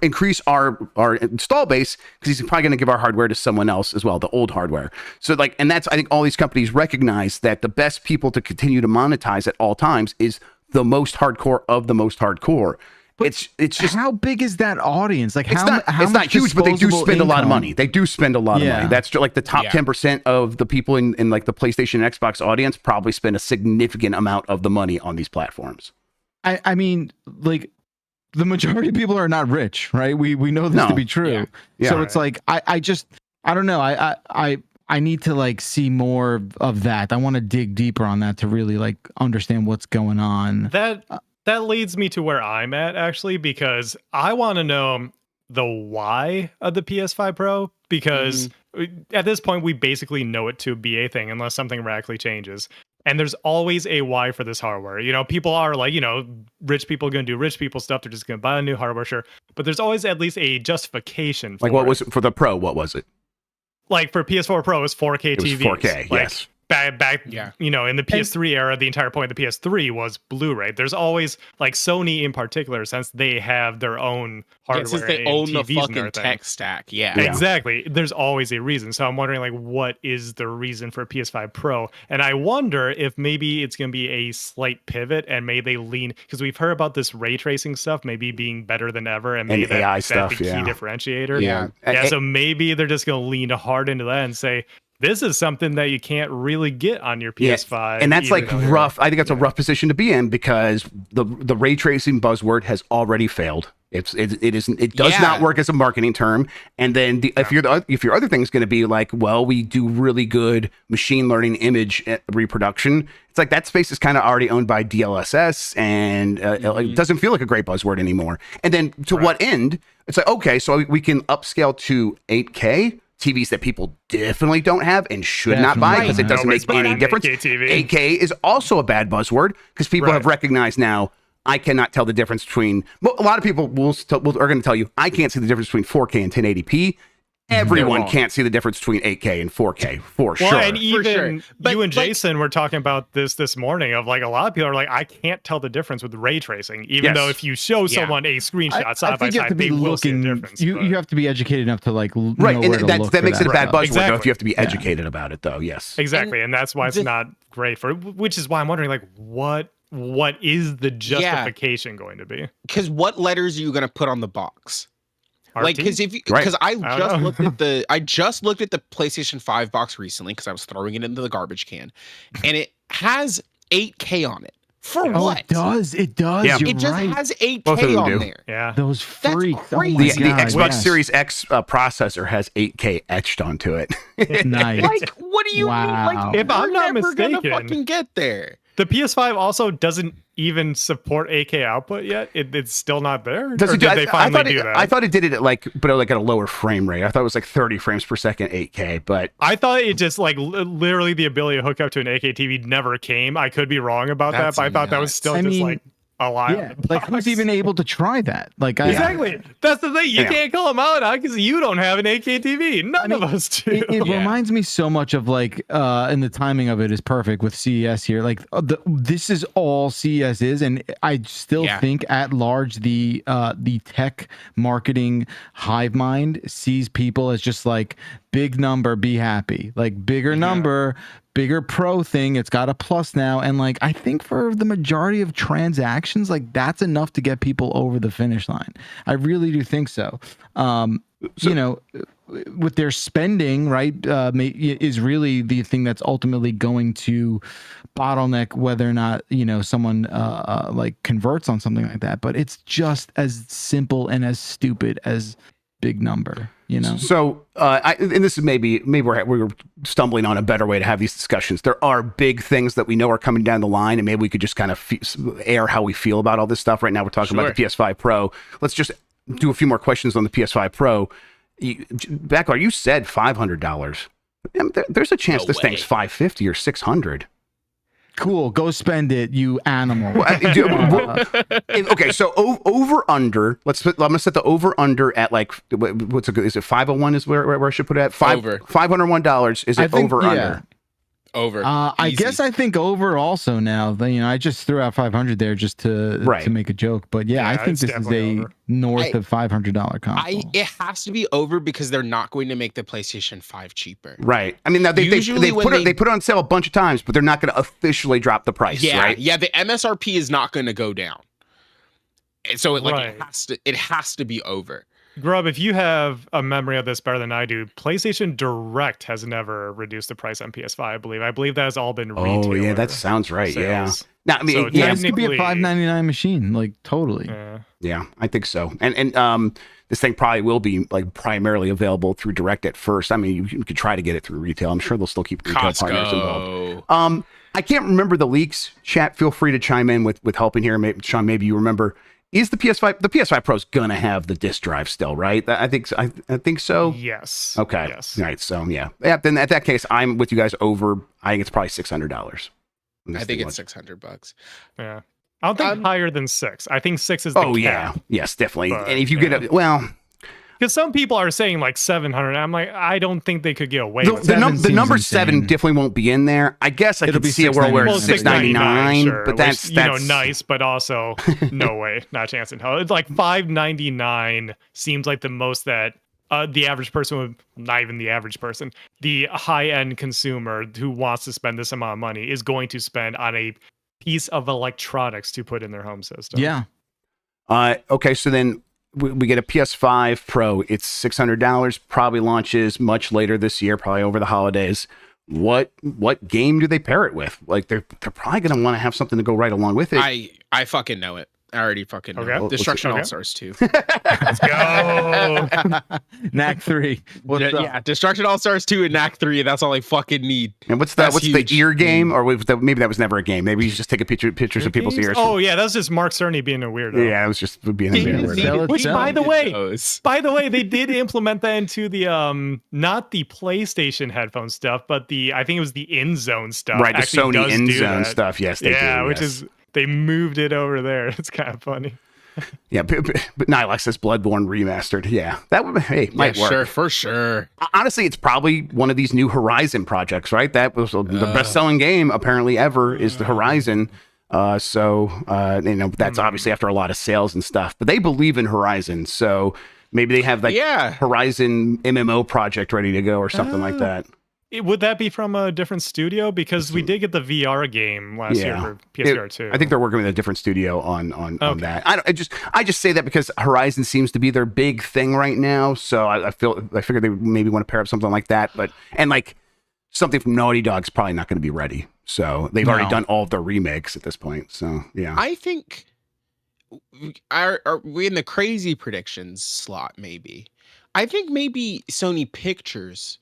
increase our install base because he's probably going to give our hardware to someone else as well, the old hardware. So and that's, I think all these companies recognize that the best people to continue to monetize at all times is the most hardcore of the most hardcore. But it's just, how big is that audience? Like, it's not huge, but they do spend a lot of money. They do spend a lot of money. That's like the top 10% of the people in like the PlayStation and Xbox audience probably spend a significant amount of the money on these platforms. I mean, like, the majority of people are not rich, right? We know this to be true. So it's like, I don't know. I need to like see more of that. I want to dig deeper on that to really like understand what's going on. That leads me to where I'm at, actually, because I want to know the why of the PS5 Pro, because at this point, we basically know it to be a thing unless something radically changes. And there's always a why for this hardware. People are like, rich people are going to do rich people stuff. They're just going to buy a new hardware, sure. But there's always at least a justification for it. Like, what was it for the Pro? What was it? Like, for PS4 Pro, it was 4K TVs. It was 4K, yes. Back in the PS3 era, the entire point of the PS3 was Blu-ray. There's always, like, Sony in particular, since they have their own hardware, since they own the fucking tech stack. Exactly. There's always a reason. So I'm wondering, like, what is the reason for PS5 Pro? And I wonder if maybe it's going to be a slight pivot, and maybe they lean, because we've heard about this ray tracing stuff maybe being better than ever, and maybe AI stuff, that's the key differentiator. So maybe they're just going to lean hard into that and say, this is something that you can't really get on your PS5. And that's like rough. I think that's a rough position to be in, because the ray tracing buzzword has already failed. It does not work as a marketing term. And then if your other thing is going to be like, well, we do really good machine learning image reproduction. It's like that space is kind of already owned by DLSS, and it doesn't feel like a great buzzword anymore. And then to what end? It's like, okay, so we can upscale to 8K. TVs that people definitely don't have and should not buy because it doesn't make any difference. 8K is also a bad buzzword because people have recognized now, I cannot tell the difference between, a lot of people are going to tell you, I can't see the difference between 4K and 1080p. Everyone can't see the difference between 8K and 4K for sure. And even you and Jason were talking about this morning of like a lot of people are like, I can't tell the difference with ray tracing, even though if you show someone a screenshot side by side, they will see the difference. You have to be educated enough to like know and where to look that makes it a bad buzzword. Exactly. Though, if you have to be educated about it, though, yes, exactly, and that's why it's not great for. Which is why I'm wondering, like, what is the justification going to be? Because what letters are you going to put on the box? RT? Like, because I just looked at the PlayStation 5 box recently because I was throwing it into the garbage can, and it has 8K on it. For what? It does. Yeah. It just has 8K on there. Yeah, those freaks. Crazy. The Xbox Series X processor has 8K etched onto it. Nice. Like, what do you mean? Like, if I'm not never mistaken, gonna fucking get there. The PS5 also doesn't even support 8K output yet. It's still not there. Does it do, they finally do that? I thought it did it at like at a lower frame rate. I thought it was like 30 frames per second, 8K. But I thought it just like literally the ability to hook up to an 8K TV never came. I could be wrong about that, but I thought that was still like a lot. Yeah, like who's even able to try that? Like exactly. That's the thing. You can't call them out on because you don't have an 8K TV. None of us do. It reminds me so much of like, and the timing of it is perfect with CES here. Like this is all CES is, and I still think at large the tech marketing hive mind sees people as just like big number, be happy, like bigger number. Bigger pro thing, it's got a plus now, and like I think for the majority of transactions, like that's enough to get people over the finish line. I really do think so. You know, with their spending, right, is really the thing that's ultimately going to bottleneck whether or not someone like converts on something like that. But it's just as simple and as stupid as big number. So, and this is maybe we're stumbling on a better way to have these discussions. There are big things that we know are coming down the line, and maybe we could just kind of air how we feel about all this stuff. Right now, we're talking about the PS5 Pro. Let's just do a few more questions on the PS5 Pro. Backlar, you said $500. There's a chance this thing's $550 or $600. Cool, go spend it, you animal. Okay, so over under. I'm gonna set the over under at like what's a good? Is it 501? Is where I should put it at? $501. Is it over under? Over. I guess I think over also now. I just threw out 500 there just to make a joke, but I think this is a north of $500 console. It has to be over because they're not going to make the PlayStation 5 cheaper. Right. I mean, now they put it on sale a bunch of times, but they're not going to officially drop the price. Yeah, right? Yeah. The MSRP is not going to go down, so it has to be over. Grub, if you have a memory of this better than I do, PlayStation Direct has never reduced the price on PS5, I believe that has all been retail. Oh, yeah, that sounds right, sales. Now, I mean, so it could be a $599 machine, like totally. Yeah, I think so. And this thing probably will be like primarily available through Direct at first. I mean, you could try to get it through retail. I'm sure they'll still keep retail partners involved. I can't remember the leaks. Chat, feel free to chime in with helping here. Shawn, maybe you remember. Is the PS5 Pro is gonna have the disc drive still, right? I think so. I think so. Yes. Okay. Yes. All right. So yeah. Then at that case, I'm with you guys over. I think it's probably $600. I think it's $600. Yeah. I don't think higher than 6. I think 6 is the cap. Yeah. Yes, definitely. But, and if you get because some people are saying like 700. I'm like, I don't think they could get away with the number 7 definitely won't be in there. I guess I could see a world where it's $699, sure, but that's nice, but also no way, not a chance in hell. It's like $599 seems like the most that the average person would, not even the average person, the high-end consumer who wants to spend this amount of money is going to spend on a piece of electronics to put in their home system. Yeah. Okay, so then we get a PS5 Pro. It's $600. Probably launches much later this year, probably over the holidays. What game do they pair it with? Like they're probably going to want to have something to go right along with it. I fucking know it. I already fucking know. Okay. Destruction All Stars 2. Let's go. Knack 3. Yeah, Destruction All Stars 2 and Knack 3. That's all I fucking need. And what's the ear game? Or maybe that was never a game. Maybe you just take pictures of people's ears. Oh yeah, that's just Mark Cerny being a weirdo. Yeah, it was just being a weirdo. Which, by the way, they did implement that into the not the PlayStation headphone stuff, but I think it was the InZone stuff. Right, the Sony InZone stuff. Yes, they do. Which is. They moved it over there. It's kind of funny. Yeah, but Nylax says Bloodborne remastered. Yeah, that would might work. Sure, for sure. Honestly, it's probably one of these new Horizon projects, right? That was the best-selling game apparently ever is the Horizon. That's obviously after a lot of sales and stuff. But they believe in Horizon, so maybe they have Horizon MMO project ready to go or something like that. Would that be from a different studio? Because we did get the VR game last year for PSVR 2. I think they're working with a different studio on that. I just say that because Horizon seems to be their big thing right now. So I figured they maybe want to pair up something like that. And like something from Naughty Dog's probably not going to be ready. So they've already done all of their remakes at this point. So yeah, I think are we in the crazy predictions slot? Maybe I think maybe Sony Pictures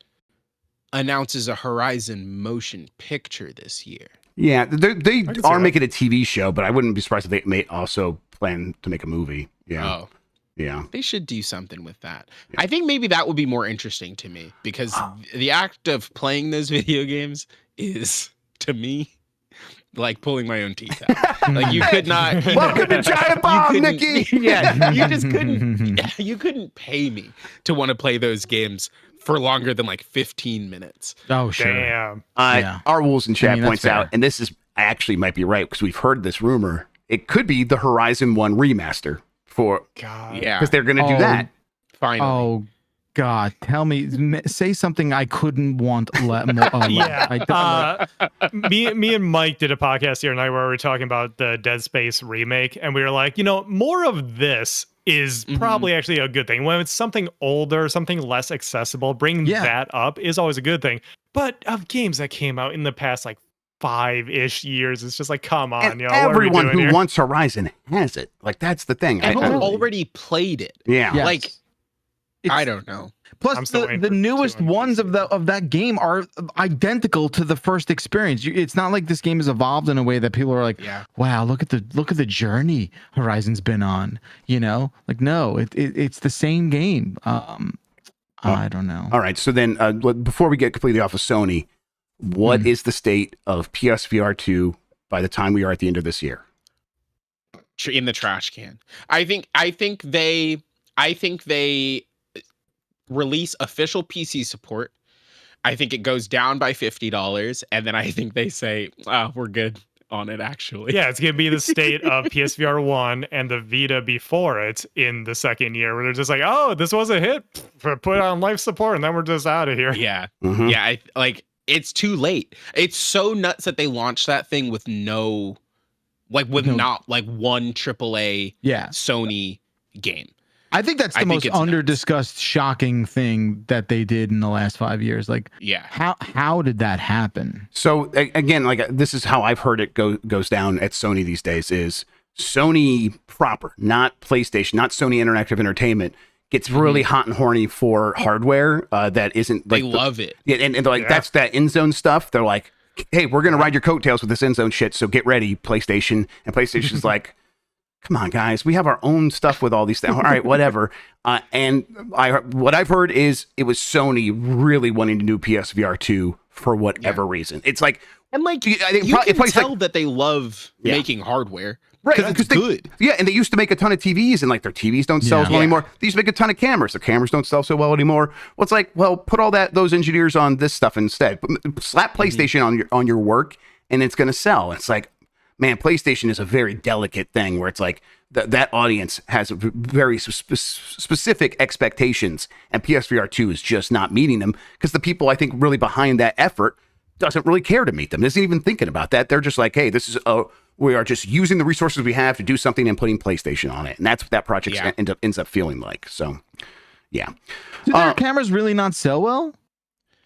announces a Horizon motion picture this year. Yeah, they are making a TV show, but I wouldn't be surprised if they may also plan to make a movie. Yeah. Oh. Yeah. They should do something with that. Yeah. I think maybe that would be more interesting to me because the act of playing those video games is, to me, like pulling my own teeth out. Like you could not. Welcome to Giant Bomb, Niki. Yeah, you just couldn't. You couldn't pay me to want to play those games for longer than like 15 minutes. Oh, sure. Damn. Our Wolves in chat points fair. out, and this is actually might be right because we've heard this rumor. It could be the Horizon 1 remaster for because they're going to do that. Finally. Oh God, tell me, say something I couldn't want. Me and Mike did a podcast the other night where we were talking about the Dead Space remake, and we were like, more of this is probably actually a good thing. When it's something older, something less accessible, bringing that up is always a good thing. But of games that came out in the past, like 5-ish years, it's just like, come on, and everyone who wants Horizon has it. Like that's the thing. And who already played it. Yeah. Yes. Like I don't know. Plus, the newest ones of that game are identical to the first experience. It's not like this game has evolved in a way that people are like, "Wow, look at the journey Horizon's been on." Like no, it's the same game. I don't know. All right, so then before we get completely off of Sony, what is the state of PSVR 2 by the time we are at the end of this year? In the trash can. I think they release official PC support. I think it goes down by $50, and then I think they say, we're good on it, actually. Yeah, it's going to be the state of PSVR 1 and the Vita before it in the second year, where they're just like, oh, this was a hit, put on life support, and then we're just out of here. Yeah. Mm-hmm. Yeah, it's too late. It's so nuts that they launched that thing with not one AAA Sony game. I think that's the most under-discussed, shocking thing that they did in the last 5 years. Like, how did that happen? So again, like this is how I've heard it goes down at Sony these days. Is Sony proper, not PlayStation, not Sony Interactive Entertainment, gets really hot and horny for hardware that isn't like they love it. Yeah, and they're like that's that end zone stuff. They're like, hey, we're gonna ride your coattails with this end zone shit. So get ready, PlayStation. And PlayStation's like, come on, guys, we have our own stuff with all these things. All right, whatever. And what I've heard is it was Sony really wanting to do PSVR 2 for whatever reason. It's like, and like you can tell that they love making hardware. Right, because it's good. Yeah, and they used to make a ton of TVs, and like their TVs don't sell as well anymore. They used to make a ton of cameras. Their cameras don't sell so well anymore. Well, it's like, well, put all those engineers on this stuff instead. Slap PlayStation on your work, and it's going to sell. It's like, man, PlayStation is a very delicate thing where it's like that audience has very specific expectations, and PSVR 2 is just not meeting them because the people I think really behind that effort doesn't really care to meet them. Isn't even thinking about that. They're just like, hey, we are just using the resources we have to do something and putting PlayStation on it, and that's what that project ends up feeling like. So, yeah. Do their cameras really not sell well?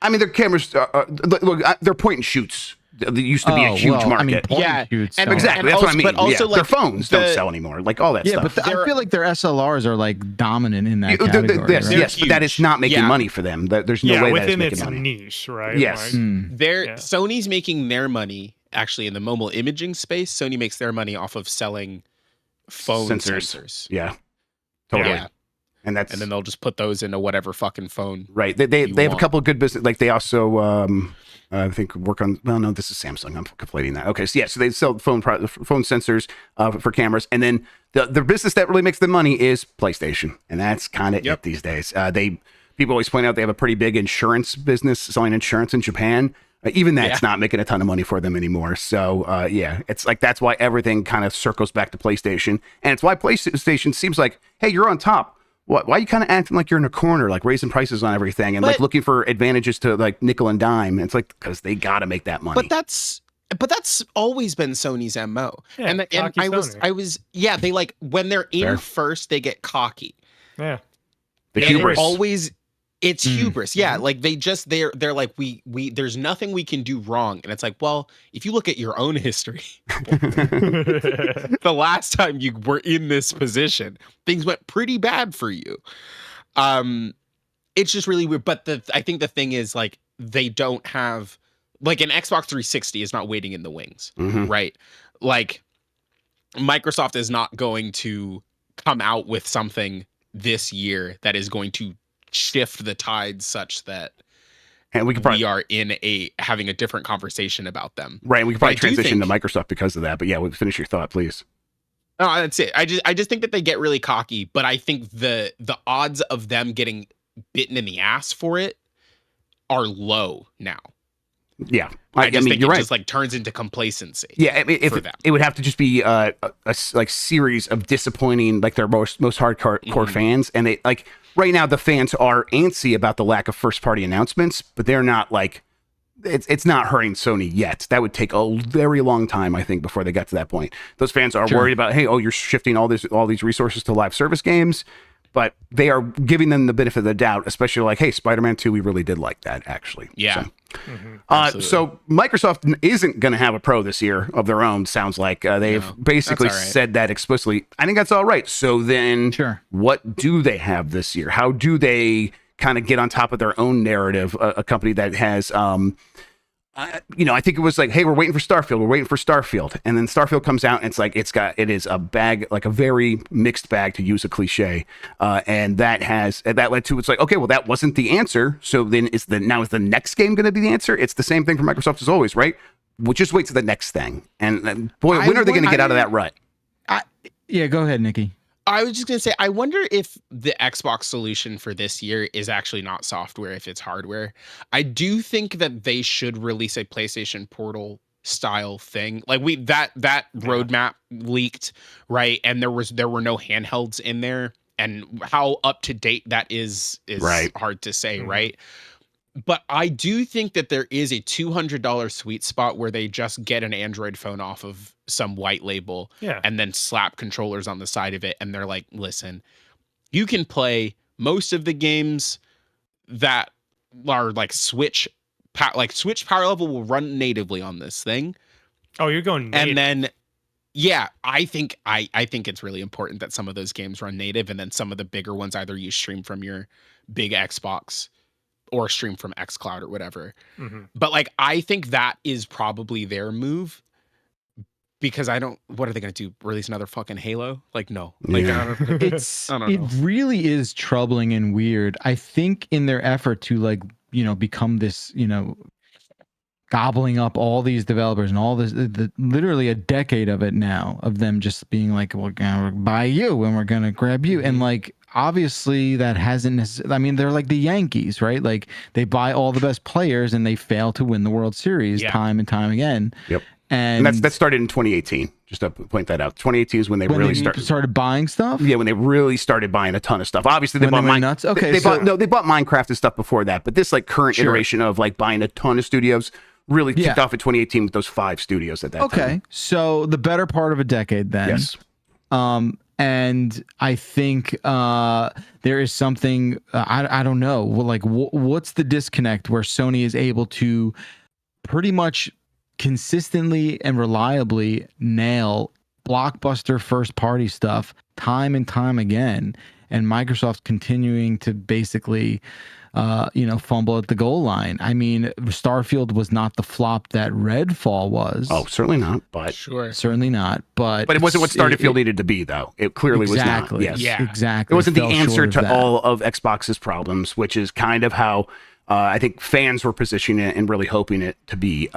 I mean, their cameras look, they're point and shoots. There used to be a huge market. I mean, exactly. That's what I mean. But also, like, their phones don't sell anymore. Like all that stuff. But I feel like their SLRs are like dominant in that category. Yes, but that is not making money for them. There's no way that is making money. Niche, right? Yes. Sony's making their money actually in the mobile imaging space. Sony makes their money off of selling phone sensors. Yeah. Totally. Yeah. And then they'll just put those into whatever fucking phone. Right. They have a couple of good business. Like they also I think work on. Well, no, this is Samsung. I'm conflating that. Okay, so they sell phone sensors for cameras, and then the business that really makes them money is PlayStation, and that's kind of it these days. People always point out they have a pretty big insurance business, selling insurance in Japan. Even that's not making a ton of money for them anymore. So it's like that's why everything kind of circles back to PlayStation, and it's why PlayStation seems like, hey, you're on top. Why are you kind of acting like you're in a corner, like raising prices on everything and like looking for advantages to like nickel and dime? It's like because they got to make that money. But that's always been Sony's MO. Yeah, and I was they like when they're in first, they get cocky. Yeah, the hubris. It's hubris. Yeah, like they're like we there's nothing we can do wrong, and it's like, well, if you look at your own history, the last time you were in this position, things went pretty bad for you. It's just really weird. But I think the thing is like they don't have like an Xbox 360 is not waiting in the wings, right? Like Microsoft is not going to come out with something this year that is going to shift the tide such that and we are having a different conversation about them. Right. We could probably transition to Microsoft because of that. But yeah, we'll finish your thought, please. No, that's it. I just think that they get really cocky, but I think the odds of them getting bitten in the ass for it are low now. Yeah, I mean, you're right. Just like turns into complacency. Yeah, I mean, it would have to just be a like series of disappointing, like their most hardcore fans, and they like right now the fans are antsy about the lack of first party announcements, but they're not like it's not hurting Sony yet. That would take a very long time, I think, before they got to that point. Those fans are worried about, hey, you're shifting all these resources to live service games. But they are giving them the benefit of the doubt, especially like, hey, Spider-Man 2, we really did like that, actually. Yeah. So Microsoft isn't going to have a Pro this year of their own, sounds like. They've basically said that explicitly. I think that's all right. So then what do they have this year? How do they kind of get on top of their own narrative, a company that has... I think it was like, hey, we're waiting for Starfield. And then Starfield comes out and it's like, it is a bag, like a very mixed bag, to use a cliche. And that led to, it's like, okay, well, that wasn't the answer. So then is the next game going to be the answer? It's the same thing for Microsoft as always, right? We'll just wait to the next thing. And boy, when are they going to get out of that rut? Yeah, go ahead, Niki. I was just going to say, I wonder if the Xbox solution for this year is actually not software, if it's hardware. I do think that they should release a PlayStation Portal style thing. Like that roadmap leaked, right? And there were no handhelds in there. And how up to date that is hard to say, right? But I do think that there is a $200 sweet spot where they just get an Android phone off of some white label and then slap controllers on the side of it. And they're like, listen, you can play most of the games that are like Switch power level will run natively on this thing. Oh, you're going native. And then, I think it's really important that some of those games run native, and then some of the bigger ones either you stream from your big Xbox or stream from xCloud or whatever. But like, I think that is probably their move, because what are they going to do? Release another fucking Halo? Like, no. Like, I don't know. It really is troubling and weird. I think in their effort to like, become this, gobbling up all these developers and all this, literally a decade of it now, of them just being like, we're going to buy you and we're going to grab you. And like, obviously that hasn't necessarily, I mean, they're like the Yankees, right? Like they buy all the best players and they fail to win the World Series time and time again. Yep. And that started in 2018. Just to point that out. 2018 is when they really started buying stuff. Yeah, when they really started buying a ton of stuff. Obviously, they bought nuts. Okay, they bought Minecraft and stuff before that. But this like current iteration of like buying a ton of studios really kicked off in 2018 with those 5 studios at that time. Okay, so the better part of a decade then. Yes. And I think there is something I don't know. Like, what's the disconnect where Sony is able to pretty much consistently and reliably nail blockbuster first party stuff time and time again, and Microsoft continuing to basically fumble at the goal line? I mean, Starfield was not the flop that Redfall was. Oh, certainly not. But certainly not. But it wasn't what Starfield needed to be, though. It clearly was not. Yes. Yeah, exactly. It wasn't the answer to all of Xbox's problems, which is kind of how I think fans were positioning it and really hoping it to be.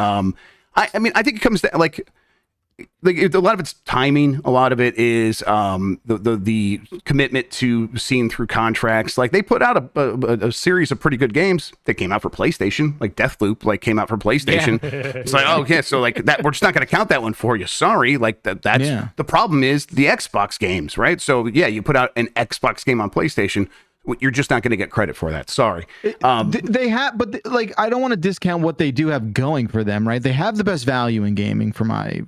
I mean, I think it comes to like a lot of it's timing. A lot of it is the commitment to seeing through contracts. Like they put out a series of pretty good games that came out for PlayStation, like Deathloop, like came out for PlayStation. It's like, oh yeah, so like that, we're just not going to count that one for you. Sorry, like that's the problem is the Xbox games, right? So yeah, you put out an Xbox game on PlayStation, you're just not going to get credit for that. Sorry. They have, but like, I don't want to discount what they do have going for them, right? They have the best value in gaming for my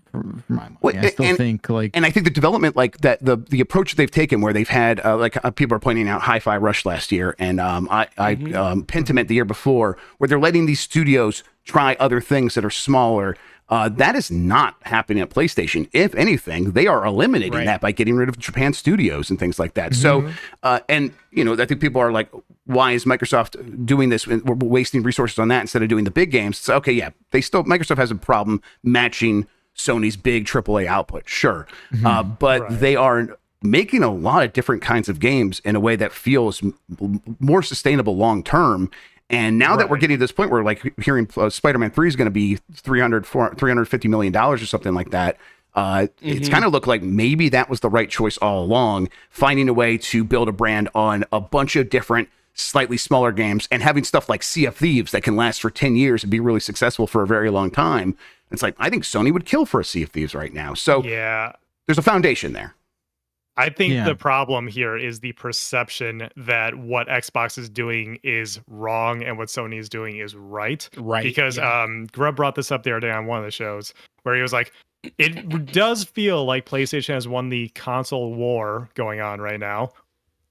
money. I still think like, and I think the development, like that, the approach they've taken, where they've had people are pointing out Hi-Fi Rush last year, and Pentiment the year before, where they're letting these studios try other things that are smaller. That is not happening at PlayStation. If anything, they are eliminating that by getting rid of Japan studios and things like that. So, and I think people are like, why is Microsoft doing this? We're wasting resources on that instead of doing the big games. So, okay, yeah, Microsoft has a problem matching Sony's big AAA output, sure. But they are making a lot of different kinds of games in a way that feels more sustainable long term. And now that we're getting to this point where, like, hearing Spider-Man 3 is going to be $350 million or something like that, it's kind of looked like maybe that was the right choice all along, finding a way to build a brand on a bunch of different, slightly smaller games and having stuff like Sea of Thieves that can last for 10 years and be really successful for a very long time. It's like, I think Sony would kill for a Sea of Thieves right now. So there's a foundation there. I think the problem here is the perception that what Xbox is doing is wrong and what Sony is doing is right. Right. Because Grubb brought this up the other day on one of the shows where he was like, it does feel like PlayStation has won the console war going on right now,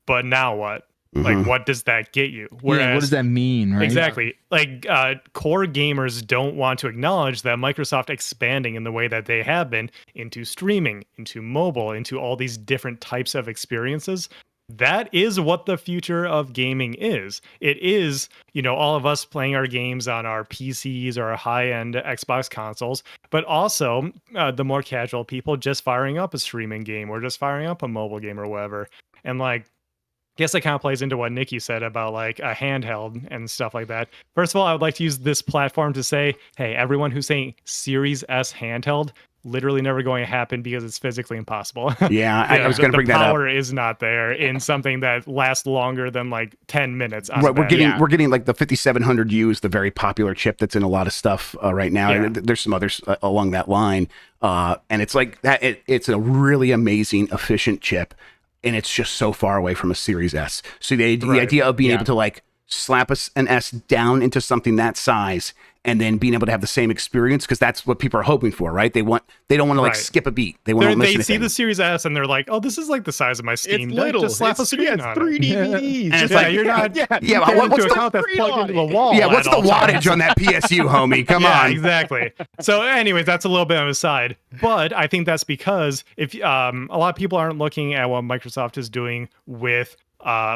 but now what? Like, what does that get you? Whereas, what does that mean? Right? Exactly. Like, core gamers don't want to acknowledge that Microsoft expanding in the way that they have been into streaming, into mobile, into all these different types of experiences. That is what the future of gaming is. It is, all of us playing our games on our PCs or our high-end Xbox consoles, but also the more casual people just firing up a streaming game or just firing up a mobile game or whatever. And like, I guess that kind of plays into what Niki said about like a handheld and stuff like that. First of all, I would like to use this platform to say, hey, everyone who's saying Series S handheld, literally never going to happen because it's physically impossible. Yeah, I was going to bring that up. The power is not there in something that lasts longer than like 10 minutes. Right, we're getting like the 5700U, the very popular chip that's in a lot of stuff right now. Yeah. There's some others along that line, and it's like that. It's a really amazing, efficient chip. And it's just so far away from a Series S. So the idea of being able to like slap an S down into something that size and then being able to have the same experience, because that's what people are hoping for, right? They don't want to like skip a beat. They want to They see the Series S and they're like, oh, this is like the size of my Steam Deck. Just slap a screen on 3 DVDs. And it's like, you're not. What's the account that's plugged into the wall? Yeah, what's the wattage on that PSU, homie? Come on. Exactly. So, anyways, that's a little bit on the side, but I think that's because if a lot of people aren't looking at what Microsoft is doing with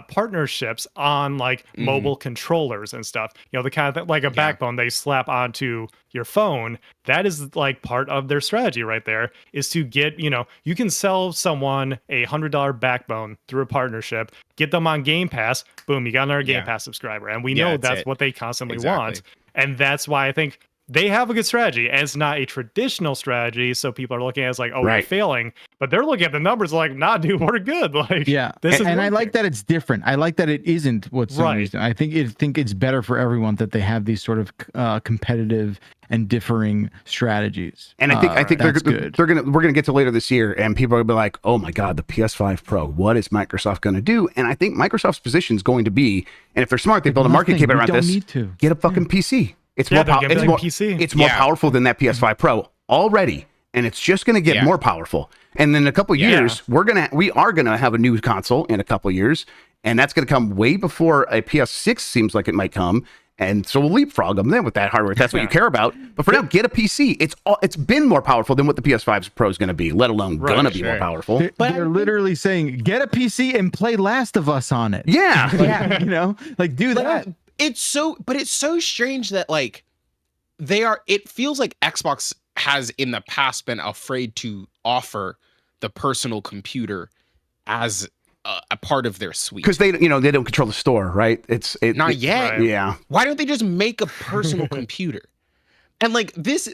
partnerships on like mobile controllers and stuff, the kind of like a backbone they slap onto your phone. That is like part of their strategy right there, is to get, you can sell someone a $100 backbone through a partnership, get them on Game Pass, boom, you got another Game Pass subscriber. And we know that's what they constantly want. And that's why I think they have a good strategy, and it's not a traditional strategy. So people are looking at it as like, oh, we're failing, but they're looking at the numbers like, nah, dude, we're good. Like, this is and I like that it's different. I like that it isn't what Sony's doing. I think it's better for everyone that they have these sort of competitive and differing strategies. And I think we're gonna get to later this year, and people are gonna be like, oh my god, the PS5 Pro, what is Microsoft gonna do? And I think Microsoft's position is going to be, and if they're smart, they build a market cap around this. Get a fucking PC. It's more powerful than that PS5 Pro already, and it's just going to get more powerful. And in a couple years, we are gonna have a new console in a couple years, and that's going to come way before a PS6 seems like it might come. And so we'll leapfrog them then with that hardware if that's what you care about. But for now, get a PC. It's been more powerful than what the PS5 Pro is going to be, let alone gonna be more powerful. They're literally saying, get a PC and play Last of Us on it. Yeah, like do that. It's so strange that like it feels like Xbox has in the past been afraid to offer the personal computer as a part of their suite, because they don't control the store, right? Not yet. Right. Yeah. Why don't they just make a personal computer? And like this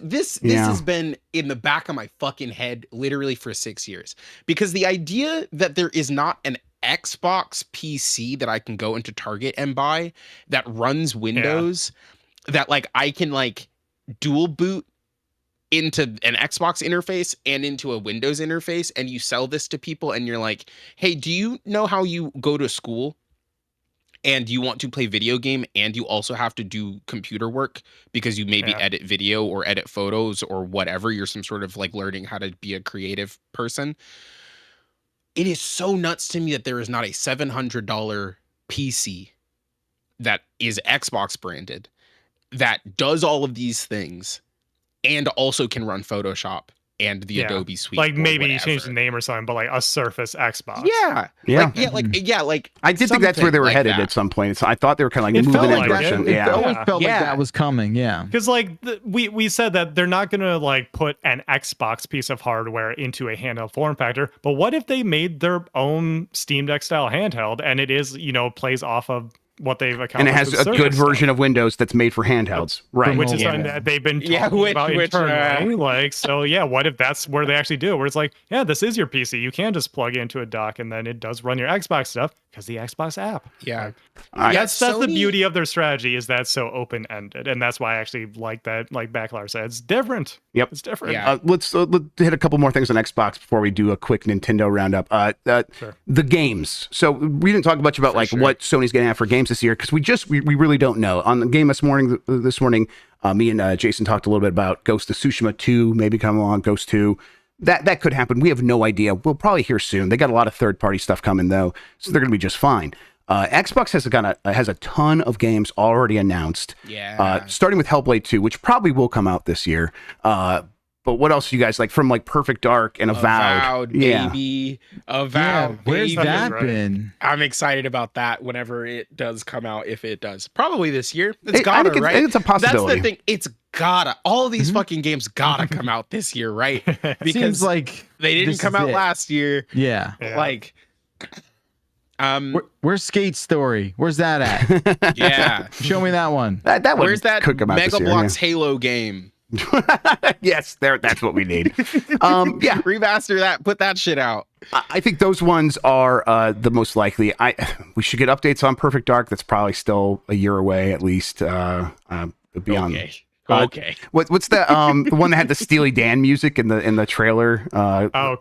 has been in the back of my fucking head literally for 6 years, because the idea that there is not an Xbox PC that I can go into Target and buy that runs Windows, that like I can like dual boot into an Xbox interface and into a Windows interface, and you sell this to people and you're like, hey, do you know how you go to school and you want to play video game and you also have to do computer work because you maybe edit video or edit photos or whatever, you're some sort of like learning how to be a creative person? It is so nuts to me that there is not a $700 PC that is Xbox branded that does all of these things and also can run Photoshop and the Adobe Suite. Like maybe you change the name or something, but like a Surface Xbox. Like I did think that's where they were headed at some point. I thought they were kind of moving in that direction. It always felt like that was coming. Yeah, because like we said that they're not gonna like put an Xbox piece of hardware into a handheld form factor. But what if they made their own Steam Deck style handheld and it is plays off of what they've accomplished, and it has a good version of Windows that's made for handhelds, right? Which is something that they've been talking about internally. What if that's where they actually do it? Where it's like, this is your PC. You can just plug it into a dock, and then it does run your Xbox stuff because the Xbox app. Yeah, that's the beauty of their strategy, is that it's so open ended, and that's why I actually like that. Like Backlar said, it's different. Yep, it's different. Yeah. Let's hit a couple more things on Xbox before we do a quick Nintendo roundup. Sure. The games. So we didn't talk much about what Sony's going to have for games this year, because we really don't know. On the game this morning, me and Jason talked a little bit about Ghost of Tsushima 2 maybe coming along. Ghost 2. That could happen. We have no idea. We'll probably hear soon. They got a lot of third-party stuff coming though, so they're going to be just fine. Xbox has a ton of games already announced. Yeah. Starting with Hellblade 2, which probably will come out this year. But what else do you guys like from like Perfect Dark and Avowed? Baby. Avowed. Where's baby. that been? I'm excited about that whenever it does come out, if it does. Probably this year. It's gotta, right? It's a possibility. That's the thing. It's gotta. All these fucking games gotta come out this year, right? Because seems like they didn't come out last year. Yeah. Like, where's Skate Story? Where's that at? Yeah. Show me that one. That Where's that Mega Bloks year, Halo game? Yes, that's what we need. Yeah, remaster that, put that shit out. I think those ones are the most likely. We should get updates on Perfect Dark. That's probably still a year away at least. Beyond. Okay. What's the one that had the Steely Dan music in the trailer?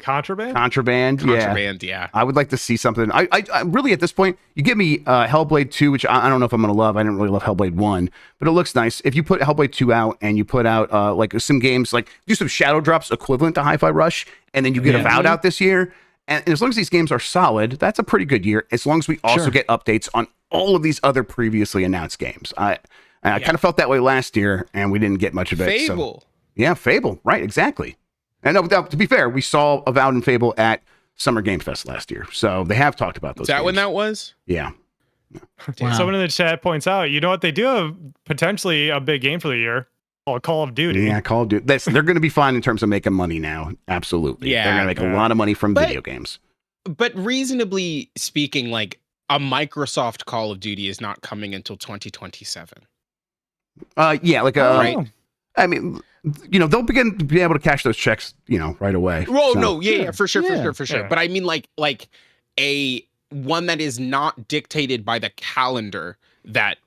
Contraband. Contraband. Yeah. I would like to see something. I really at this point, you give me Hellblade 2, which I don't know if I'm gonna love. I didn't really love Hellblade 1, but it looks nice. If you put Hellblade 2 out and you put out like some games, like do some Shadow Drops equivalent to Hi-Fi Rush, and then you get Avowed out this year, and as long as these games are solid, that's a pretty good year. As long as we also get updates on all of these other previously announced games. I kind of felt that way last year, and we didn't get much of it. Fable. So. Fable. Right, exactly. And to be fair, we saw Avowed and Fable at Summer Game Fest last year. So they have talked about those. Is that games. when that was? Yeah. Wow. Someone in the chat points out, what, they do have potentially a big game for the year. Call of Duty. Yeah, Call of Duty. They're going to be fine in terms of making money now. Absolutely. Yeah. They're going to make a lot of money from video games. But reasonably speaking, like a Microsoft Call of Duty is not coming until 2027. Right. I mean, they'll be able to cash those checks, right away. Oh, so. No, for sure. Yeah. But I mean, like a one that is not dictated by the calendar that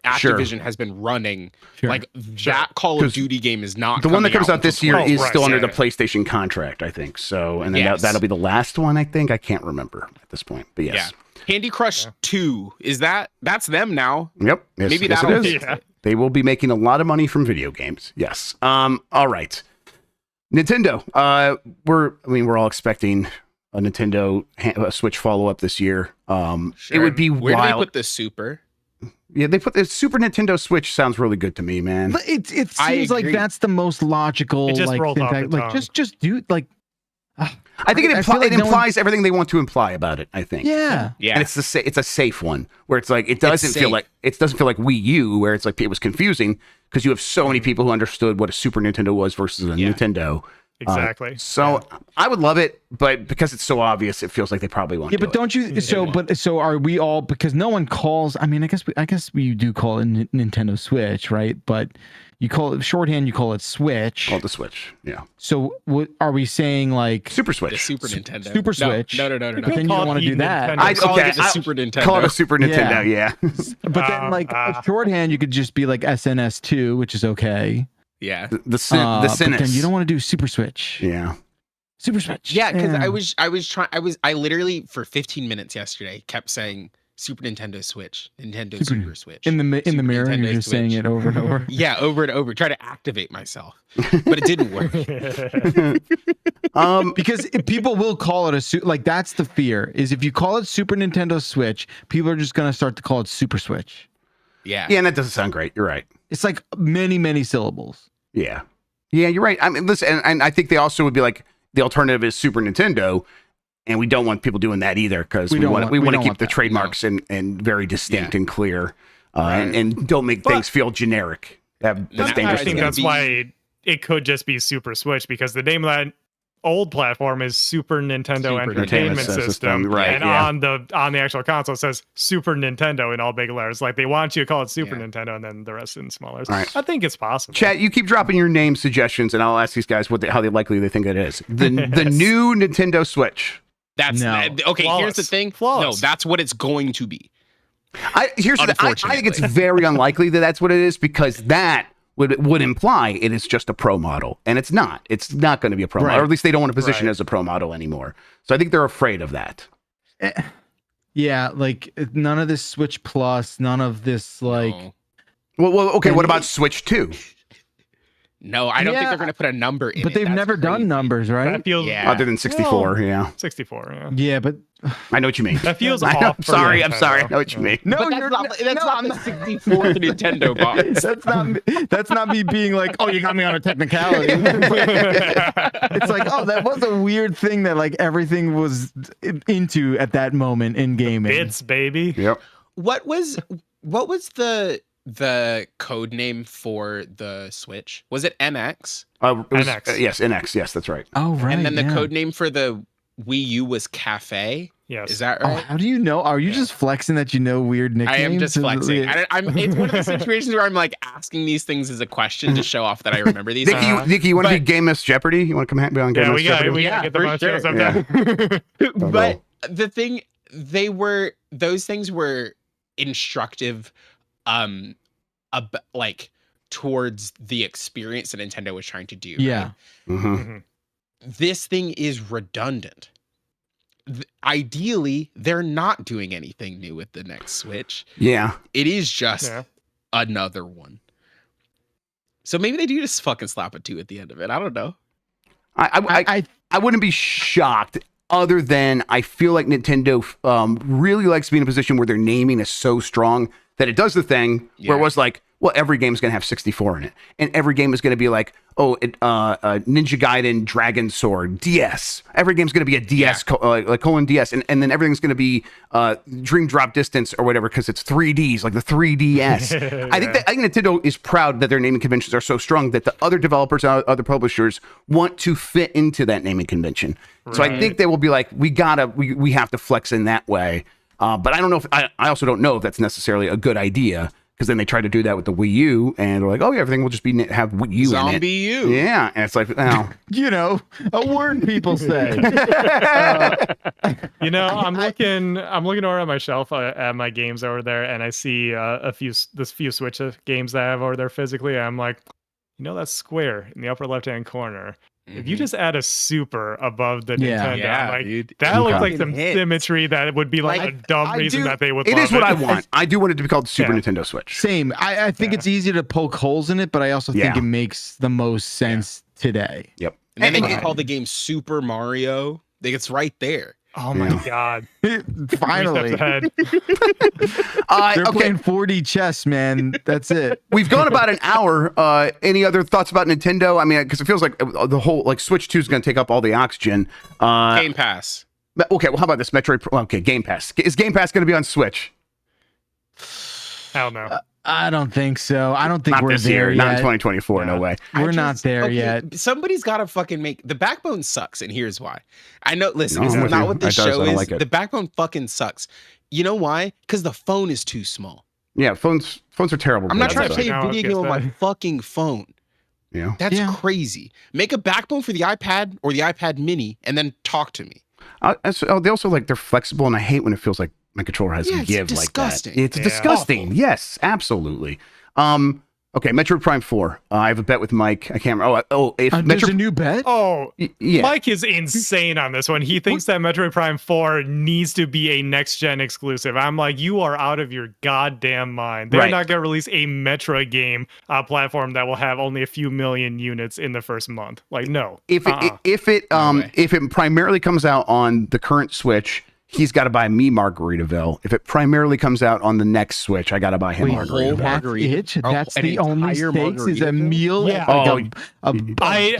Activision has been running. Like that Call of Duty game is not. The one that comes out this year is still under the yeah. PlayStation contract, I think. So, and then that'll be the last one, I think. I can't remember at this point, but yes. Yeah. Candy Crush 2 that's them now. Yep. Yes, Maybe yes, that'll it is. They will be making a lot of money from video games. Yes. All right. Nintendo. We're all expecting a Nintendo Switch follow-up this year. It would be Where wild. do they put the Super? Yeah, they put the Super Nintendo Switch. Sounds really good to me, man. But it seems like that's the most logical. It just rolls off the tongue. Just do like. I think it implies everything they want to imply about it. I think. Yeah. And it's a safe one where it's like it doesn't feel like Wii U, where it's like it was confusing because you have so many people who understood what a Super Nintendo was versus a Nintendo. Exactly. I would love it, but because it's so obvious, it feels like they probably won't. Yeah, but don't you? So are we all? Because no one calls. I mean, I guess we do call it Nintendo Switch, right? But you call it shorthand. You call it Switch. Call it the Switch. Yeah. So what are we saying? Like Super Switch, the Super Nintendo, Super Switch. No. But then you don't want to do that. I call it the Super Nintendo. Call it a Super Nintendo. Yeah. But then, like shorthand, you could just be like SNS2, which is okay. Yeah. The SNES. But then you don't want to do Super Switch. Yeah. Super Switch. Yeah, because I literally for 15 minutes yesterday kept saying Super Nintendo Switch, Nintendo Super Switch. In the mirror, Nintendo you're just Switch. saying it over and over. Yeah, over and over. Try to activate myself, but it didn't work. Because people will call it like that's the fear is if you call it Super Nintendo Switch, people are just gonna start to call it Super Switch. Yeah. Yeah, and that doesn't sound great. You're right. It's like many syllables. Yeah. Yeah, you're right. I mean, listen, and I think they also would be like the alternative is Super Nintendo, and we don't want people doing that either because we want to keep the trademarks and very distinct and clear, and don't make things feel generic. That's dangerous. I think that's why it could just be Super Switch, because the name of that old platform is Super Nintendo Entertainment System, right? And on the actual console it says Super Nintendo in all big letters. Like they want you to call it Super Nintendo, and then the rest in smaller. Right. I think it's possible. Chat, you keep dropping your name suggestions, and I'll ask these guys how likely they think it is. The new Nintendo Switch. That's okay. Flawless. Here's the thing. Flawless. No, that's what it's going to be. I think it's very unlikely that that's what it is, because that would imply it is just a pro model, and it's not. It's not going to be a pro model, or at least they don't want to position it as a pro model anymore. So I think they're afraid of that. Yeah, like none of this Switch Plus, none of this like. No. Well, okay. What about Switch 2? No, I don't think they're going to put a number in. But they've never done numbers, right? That feels other than 64. Well, 64. Yeah. Yeah, but I know what you mean. That feels I'm off. sorry. I know what you mean. no, But that's not the 64th Nintendo box. That's not me being like, oh, you got me on a technicality. It's like, oh, that was a weird thing that like everything was into at that moment in gaming. Bits, baby. Yep. What was the code name for the Switch? Was it NX? NX. Yes, NX. Yes, that's right. Oh, right. And then the code name for the Wii U was Cafe. Yes. Is that Oh, right? how do you know? Are you just flexing that you know weird nicknames? I am just flexing. It's one of the situations where I'm like asking these things as a question to show off that I remember these. Niki, you want to be Game Miss Jeopardy? You want to come be on Game Miss Jeopardy? We gotta get the most shows sometime. But the thing, those things were instructive, like towards the experience that Nintendo was trying to do. Yeah. Right? Mm-hmm. This thing is redundant. Ideally, they're not doing anything new with the next Switch. Yeah. It is just another one. So maybe they do just fucking slap a 2 at the end of it. I don't know. I wouldn't be shocked, other than I feel like Nintendo really likes to be in a position where their naming is so strong that it does the thing where it was like, well, every game is going to have 64 in it. And every game is going to be like, Ninja Gaiden Dragon Sword DS. Every game's going to be a DS, like colon DS. And then everything's going to be Dream Drop Distance or whatever, because it's 3Ds, like the 3DS. I think Nintendo is proud that their naming conventions are so strong that the other developers and other publishers want to fit into that naming convention. Right. So I think they will be like, we have to flex in that way. But I don't know if I also don't know if that's necessarily a good idea, because then they try to do that with the Wii U, and they're like, "Oh yeah, everything will just have Wii U in it." Zombie U. Yeah, and it's like, oh, a word people say. I'm looking over at my shelf at my games over there, and I see a few Switch games that I have over there physically. And I'm like, that square in the upper left-hand corner. If you just add a super above the Nintendo, that looks like some symmetry that would be like a dumb reason that they would love it. It is what I want. I do want it to be called Super Nintendo Switch. Same. I think it's easy to poke holes in it, but I also think it makes the most sense today. Yep. And then they can call the game Super Mario. It's right there. Oh my God. Finally. They're playing 4D chess, man. That's it. We've gone about an hour. Any other thoughts about Nintendo? I mean, because it feels like the whole Switch 2 is going to take up all the oxygen. Game Pass. Okay, well, how about this? Game Pass. Is Game Pass going to be on Switch? Hell no. I don't think so. I don't think not we're this there year. yet. Not in 2024. No way. We're not there yet. Somebody's got to fucking make the backbone sucks, and here's why. I know. Listen, this is not what this show is. The backbone fucking sucks. You know why? Because the phone is too small. Yeah, phones are terrible. I'm not trying to play a video game on my fucking phone. Yeah, that's crazy. Make a backbone for the iPad or the iPad Mini, and then talk to me. They also they're flexible, and I hate when it feels like my controller has to give like that. It's disgusting. Awful. Yes, absolutely. Okay, Metroid Prime 4. I have a bet with Mike. I can't remember. There's a new bet? Oh, yeah. Mike is insane on this one. He thinks that Metroid Prime 4 needs to be a next-gen exclusive. I'm like, you are out of your goddamn mind. They're not going to release a Metroid game platform that will have only a few million units in the first month. Like, no. If it primarily comes out on the current Switch, he's got to buy me Margaritaville. If it primarily comes out on the next Switch, I got to buy him Margaritaville. That's the only stakes is a meal. Yeah.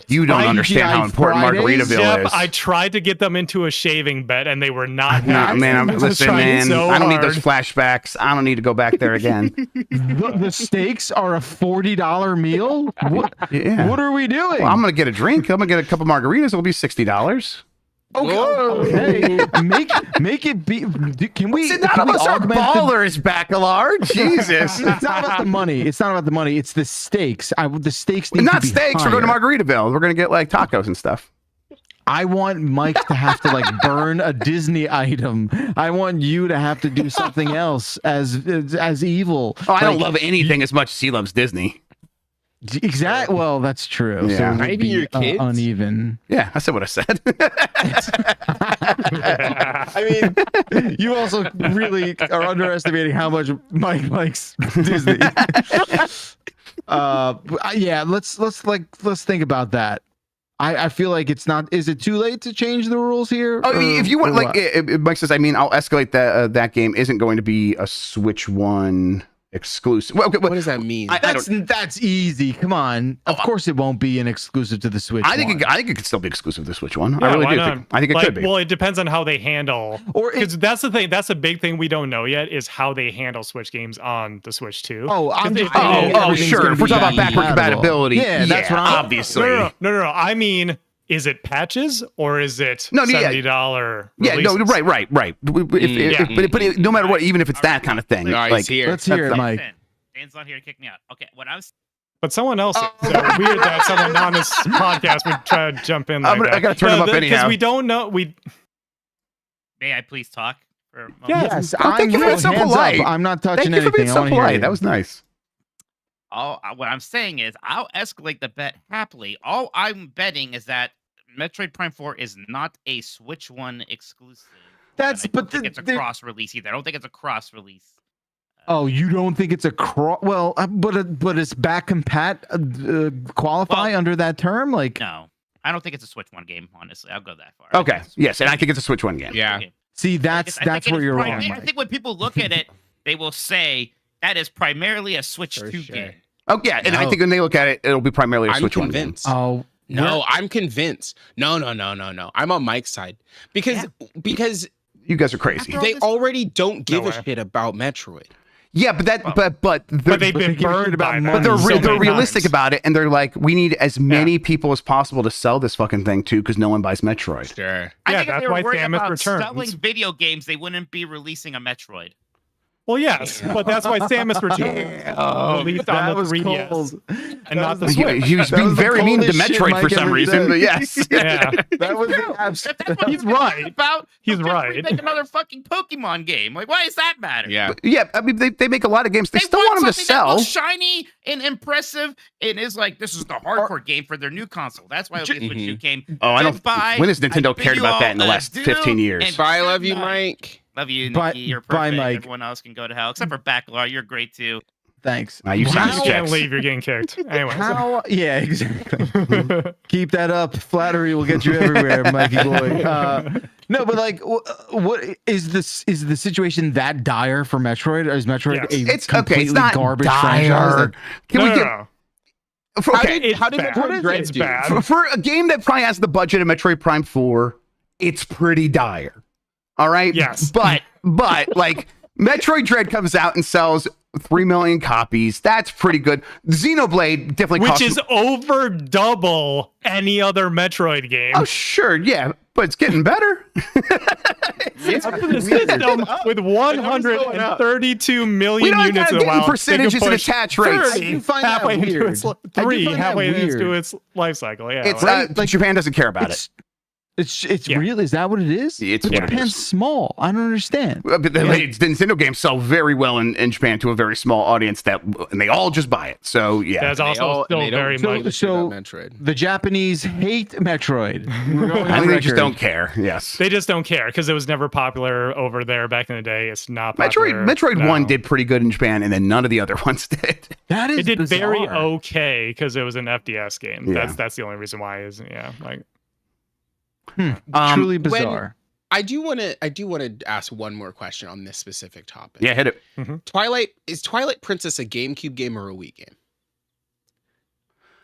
You don't understand how important Margaritaville is. I tried to get them into a shaving bet, and they were not. Listen, man. I don't need those flashbacks. I don't need to go back there again. The stakes are a $40 meal. What? Yeah. What are we doing? Well, I'm gonna get a drink. I'm gonna get a couple margaritas. It'll be $60. Okay. Make it be. Can we? None of us are ballers, Bacalar. Jesus. It's not about the money. It's not about the money. It's the stakes. The stakes need not to be steaks. higher. We're going to Margaritaville. We're going to get like tacos and stuff. I want Mike to have to like burn a Disney item. I want you to have to do something else as evil. Oh, I don't love anything as much as he loves Disney. Exactly. Well, that's true. Yeah. So Maybe your kids uneven. Yeah, I said what I said. I mean, you also really are underestimating how much Mike likes Disney. Yeah, let's think about that. I feel like it's not. Is it too late to change the rules here? Oh, if you want, like Mike says, I mean, I'll escalate that. That game isn't going to be a Switch One exclusive. Well, okay, what does that mean? That's easy. Come on. Of course, it won't be an exclusive to the Switch. I think it could still be exclusive to the Switch One. Yeah, I really do. I think it could be. Well, it depends on how they handle. Because that's the thing. That's a big thing we don't know yet is how they handle Switch games on the Switch 2. Oh, sure. If we're talking about backward compatibility, that's what obviously. No. I mean, is it patches or is it $70? Yeah, no, right. But no matter what, even if it's that kind of thing, let's hear it, Mike. Dan's not here to kick me out. Okay, what I was. But someone else. So weird that someone on this podcast would try to jump in. I gotta turn him up anyhow because we don't know. May I please talk for a moment? Yes, thank you for being so polite. I'm not touching anything. Thank you for being so polite. That was nice. What I'm saying is, I'll escalate the bet happily. All I'm betting is that Metroid Prime 4 is not a Switch 1 exclusive. I don't think it's a cross release either. I don't think it's a cross release. Oh, you don't think it's a cross? Well, but it's back compat qualify under that term? Like, no, I don't think it's a Switch 1 game. Honestly, I'll go that far. Okay, yes, and I think it's a Switch 1 game. Yeah. See, that's where you're wrong. I think when people look at it, they will say that is primarily a Switch 2 game. Oh yeah, and I think when they look at it, it'll be primarily a Switch 1 game. Oh. No, I'm convinced. No. I'm on Mike's side because you guys are crazy. They already don't give a shit about Metroid. Yeah, but they've been burned about. But they're realistic about it, and they're like, we need as many people as possible to sell this fucking thing too, because no one buys Metroid. Sure. I think that's if they why were worried Samus about returns. selling video games, they wouldn't be releasing a Metroid. Well, yes, but that's why Samus returns. Released on the 3DS and not the Switch. He was being very mean to Metroid for some reason, but yes. Yeah. That was He's right. He's right. Make another fucking Pokemon game. Like, why does that matter? Yeah. Yeah, I mean, they make a lot of games. They still want them to sell. That shiny and impressive. It is like, this is the hardcore game for their new console. That's why Switch 2 came. Oh, I don't. When has Nintendo cared about that in the last 15 years? Bye, love you, Mike. Love you, Niki. You're perfect. Bye, Mike. Everyone else can go to hell, except for Bacalar. You're great too. Thanks. You can't leave. You're getting kicked. Anyway. Yeah, exactly. Keep that up. Flattery will get you everywhere, Mikey boy. No, but like, what is this? Is the situation that dire for Metroid? Or is Metroid it's completely it's not garbage dire. franchise? How did Metroid Dread do? Bad. For a game that probably has the budget of Metroid Prime 4, it's pretty dire. All right. Yes. But like Metroid Dread comes out and sells 3 million copies. That's pretty good. Xenoblade definitely which is over double any other Metroid game. Oh sure, yeah, but it's getting better. It's the system with 132 million units of WoW. Percentages and attach rates. Halfway into its life cycle. Yeah, it's Japan doesn't care about it. It's real. Is that what it is? It's but what Japan's it is. Small. I don't understand. But the Nintendo games sell very well in Japan to a very small audience and they all just buy it. So yeah, that's also still very much. So Metroid. The Japanese hate Metroid. I think they just don't care. Yes, they just don't care because it was never popular over there back in the day. It's not popular. Metroid 1 did pretty good in Japan, and then none of the other ones did. That is it did bizarre. very okay because it was an FDS game. Yeah. That's the only reason why. Is like. Truly bizarre. I do want to ask one more question on this specific topic. Yeah, hit it. Is Twilight Princess a GameCube game or a Wii game?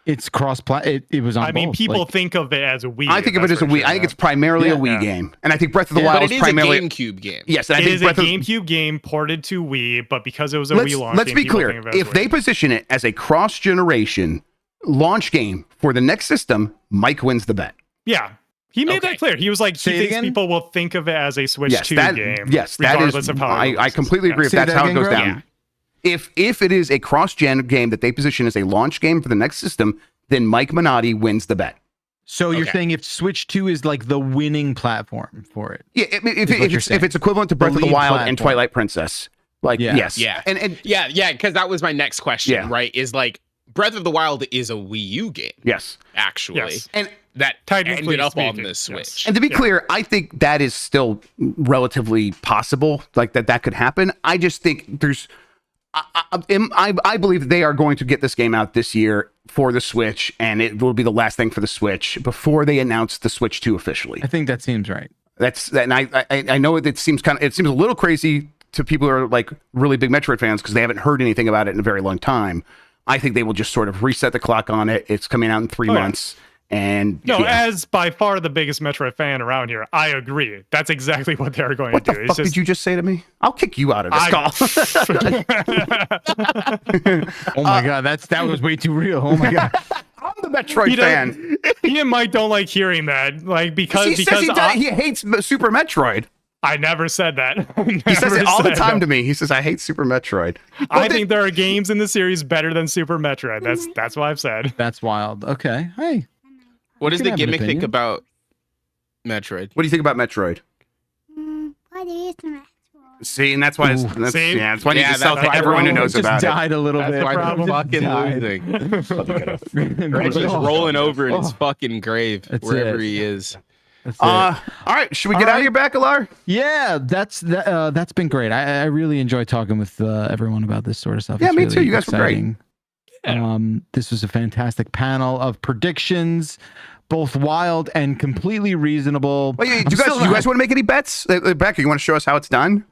It's it was on. I mean, both. people think of it as a Wii. I think of it as a Wii. I think it's primarily a Wii game, and I think Breath of the Wild is primarily a GameCube game. Yes, and it is a GameCube game ported to Wii, but because it was a Wii launch, let's be clear. If they position it as a cross-generation launch game for the next system, Mike wins the bet. Yeah. He made that clear. He was like, he thinks people will think of it as a Switch 2 game. Yes, regardless of how I completely agree if that's how it goes down. If it is a cross-gen game that they position as a launch game for the next system, then Mike Minotti wins the bet. So you're saying if Switch 2 is like the winning platform for it? Yeah, if it's equivalent to Breath of the Wild and Twilight Princess, yes. Yeah. And because that was my next question, right? Is like Breath of the Wild is a Wii U game. Yes. Actually. Yes. And that ended up on the Switch. And to be clear, I think that is still relatively possible, like that could happen. I just think I believe they are going to get this game out this year for the Switch, and it will be the last thing for the Switch before they announce the Switch 2 officially. I think that seems right. And I know it seems a little crazy to people who are like really big Metroid fans because they haven't heard anything about it in a very long time. I think they will just sort of reset the clock on it. It's coming out in 3 months. And as by far the biggest Metroid fan around here, I agree. That's exactly what they're going to do. What the fuck did you just say to me? I'll kick you out of this call. Oh my god, that was way too real. Oh my god. I'm the Metroid fan. He and Mike don't like hearing that, like because he hates Super Metroid. I never said that. He says it all the time to me. He says, I hate Super Metroid. I think there are games in the series better than Super Metroid. That's what I've said. That's wild. Okay. Hey. What does the gimmick think about Metroid? What do you think about Metroid? What is Metroid? See, and that's why you need to sell to everyone who knows about it. Died a little bit. That's why I'm fucking losing. Greg's just rolling over in his fucking grave wherever he is. All right, should we get out of here, Bacalar? Yeah, that's been great. I really enjoy talking with everyone about this sort of stuff. Yeah, it's me really too. You guys exciting. were great. This was a fantastic panel of predictions, both wild and completely reasonable. Wait, you guys want to make any bets? Becca, you want to show us how it's done?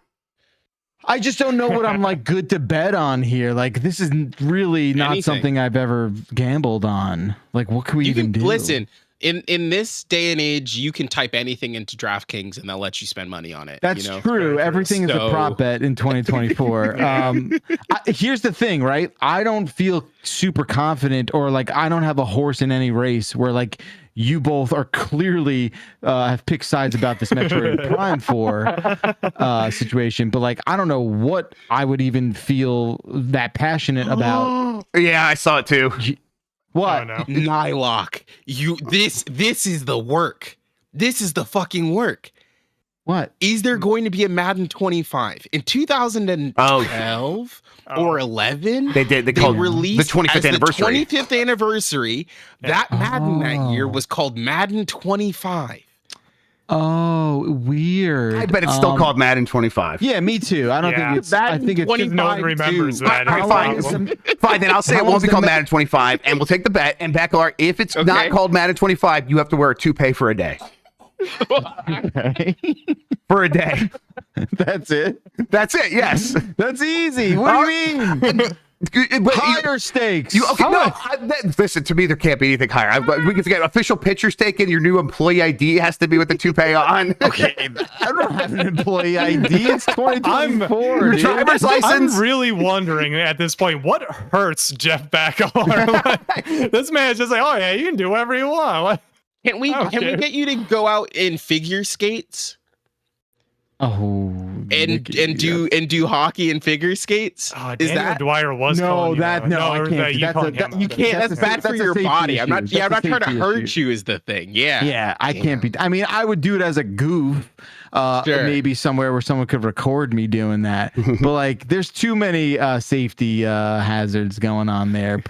I just don't know what I'm like good to bet on here. Like, this is really not something I've ever gambled on. Like, what can we even do? Listen, in this day and age, you can type anything into DraftKings and they'll let you spend money on it. That's true. Everything is a prop bet in 2024. Here's the thing, right? I don't feel super confident, or like I don't have a horse in any race where like you both are clearly have picked sides about this Metroid Prime 4 situation, but like I don't know what I would even feel that passionate about. Yeah, I saw it too. What? Nylock. This is the work. This is the fucking work. What? Is there going to be a Madden 25 in 2012 or 11? They released the 25th anniversary. The 25th anniversary. That Madden that year was called Madden 25. Oh, weird. I bet it's still called Madden 25. Yeah, me too. I don't think it's. I think it's 25 no one remembers that. Fine, then I'll say it won't be called Madden 25, and we'll take the bet. And Bacalar, if it's not called Madden 25, you have to wear a toupee for a day. For a day. That's it. That's it. Yes. That's easy. What do you mean? Higher stakes. Listen, to me, there can't be anything higher. We can get official pictures taken. Your new employee ID has to be with the toupee on. Okay, I don't have an employee ID. It's 2024. Your driver's license. I'm really wondering at this point what hurts Jeff Bacalar. This man's just like, oh yeah, you can do whatever you want. Can we get you to go out in figure skates? Oh, and do hockey and figure skates? Is that Dwyer was no? I can't. You can't. That's bad for your body. I'm not trying to hurt you. Is the thing? Yeah. I can't be. I mean, I would do it as a goof. Maybe somewhere where someone could record me doing that. But like, there's too many safety hazards going on there.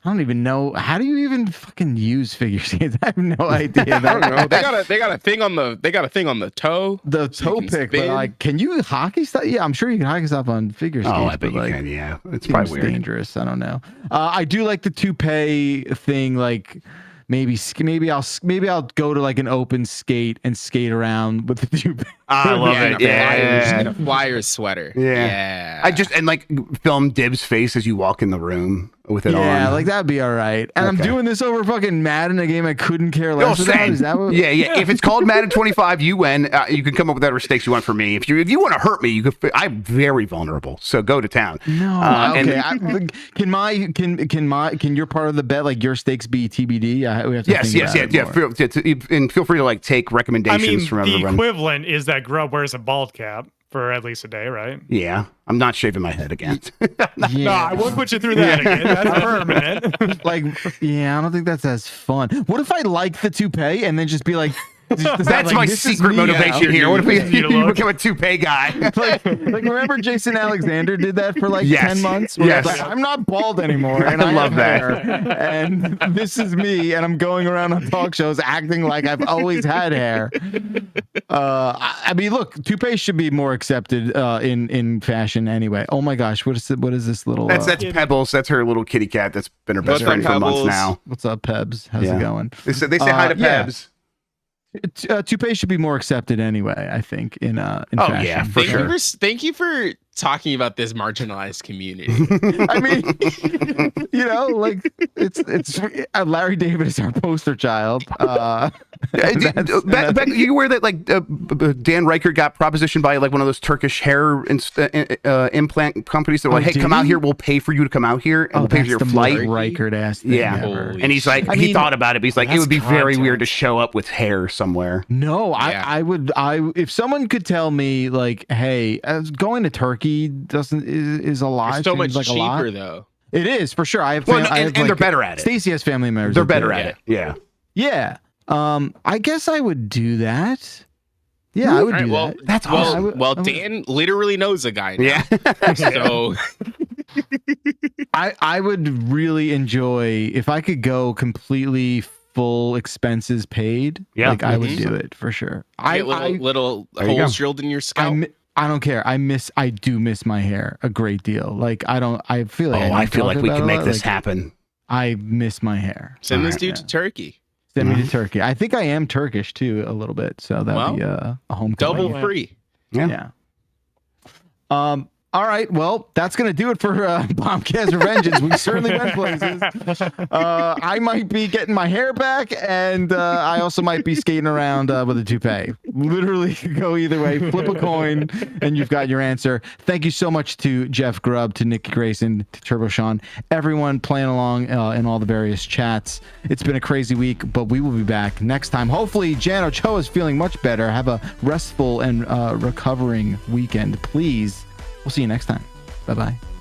I don't even know. How do you even fucking use figure skates? I have no idea. I don't know. They got a thing on the toe. The toe pick, but like, can you hockey stuff? Yeah, I'm sure you can hockey stuff on figure skates. Oh, I bet you can. Yeah, it's probably weird. Dangerous. I don't know. I do like the toupee thing. Like, maybe I'll go to like an open skate and skate around with the toupee. I love it. Yeah, and a Flyers sweater. Yeah. I just like film Dib's face as you walk in the room with it on. Yeah, like that'd be all right. And I'm doing this over fucking Madden, a game I couldn't care less about. Is that what? Yeah. If it's called Madden 25, you win. You can come up with whatever stakes you want for me. If you want to hurt me, I'm very vulnerable. So go to town. No, okay. Can your part of the bet, like your stakes, be TBD? And feel free to like take recommendations from everyone. The equivalent is that Grub wears a bald cap for at least a day, right? Yeah, I'm not shaving my head again. No, I won't put you through that again. That's permanent. I don't think that's as fun. What if I like the toupee and then just be like, that's my secret motivation here. What if you become a toupee guy? like remember Jason Alexander did that for like 10 months? Yes. Like, I'm not bald anymore, and I love that. hair, and this is me, and I'm going around on talk shows acting like I've always had hair. I mean, look, toupee should be more accepted in fashion anyway. Oh my gosh, what is this little? That's Pebbles. That's her little kitty cat. That's been her best friend for months now. What's up, Pebs? How's it going? They say hi to Pebs. Toupee should be more accepted anyway, I think, in fashion. Yeah, for sure. Thank you for talking about this marginalized community. I mean, like it's Larry David is our poster child. Back, you wear that like Dan Reichert got propositioned by like one of those Turkish hair implant companies that were like, hey, come out here, we'll pay for you to come out here, and we'll pay for your flight. Reichert asked. And he's like, he thought about it, but he's like, it would be very weird to show up with hair somewhere. No, I would if someone could tell me like, hey, going to Turkey is a lot. It's so much like cheaper though. It is for sure. I have and they're better at it. Stacey has family members. They're better at it. Yeah. I guess I would do that. Yeah, I would do that. That's awesome. Dan literally knows a guy now. Yeah. So I would really enjoy if I could go completely full expenses paid. Yeah. Like I would do it for sure. Little holes drilled in your scalp. I don't care. I do miss my hair a great deal. Like I feel like I feel like we can make this happen. I miss my hair. Send this dude to Turkey. Send me to Turkey. I think I am Turkish too, a little bit. So that'd be a homecoming. Double free. Yeah. All right. Well, that's going to do it for Bombcast Revengeance. We certainly went places. I might be getting my hair back, and I also might be skating around with a toupee. Literally go either way. Flip a coin, and you've got your answer. Thank you so much to Jeff Grubb, to Niki Grayson, to Turbo Shawn, everyone playing along in all the various chats. It's been a crazy week, but we will be back next time. Hopefully, Jan Ochoa is feeling much better. Have a restful and recovering weekend, please. We'll see you next time. Bye-bye.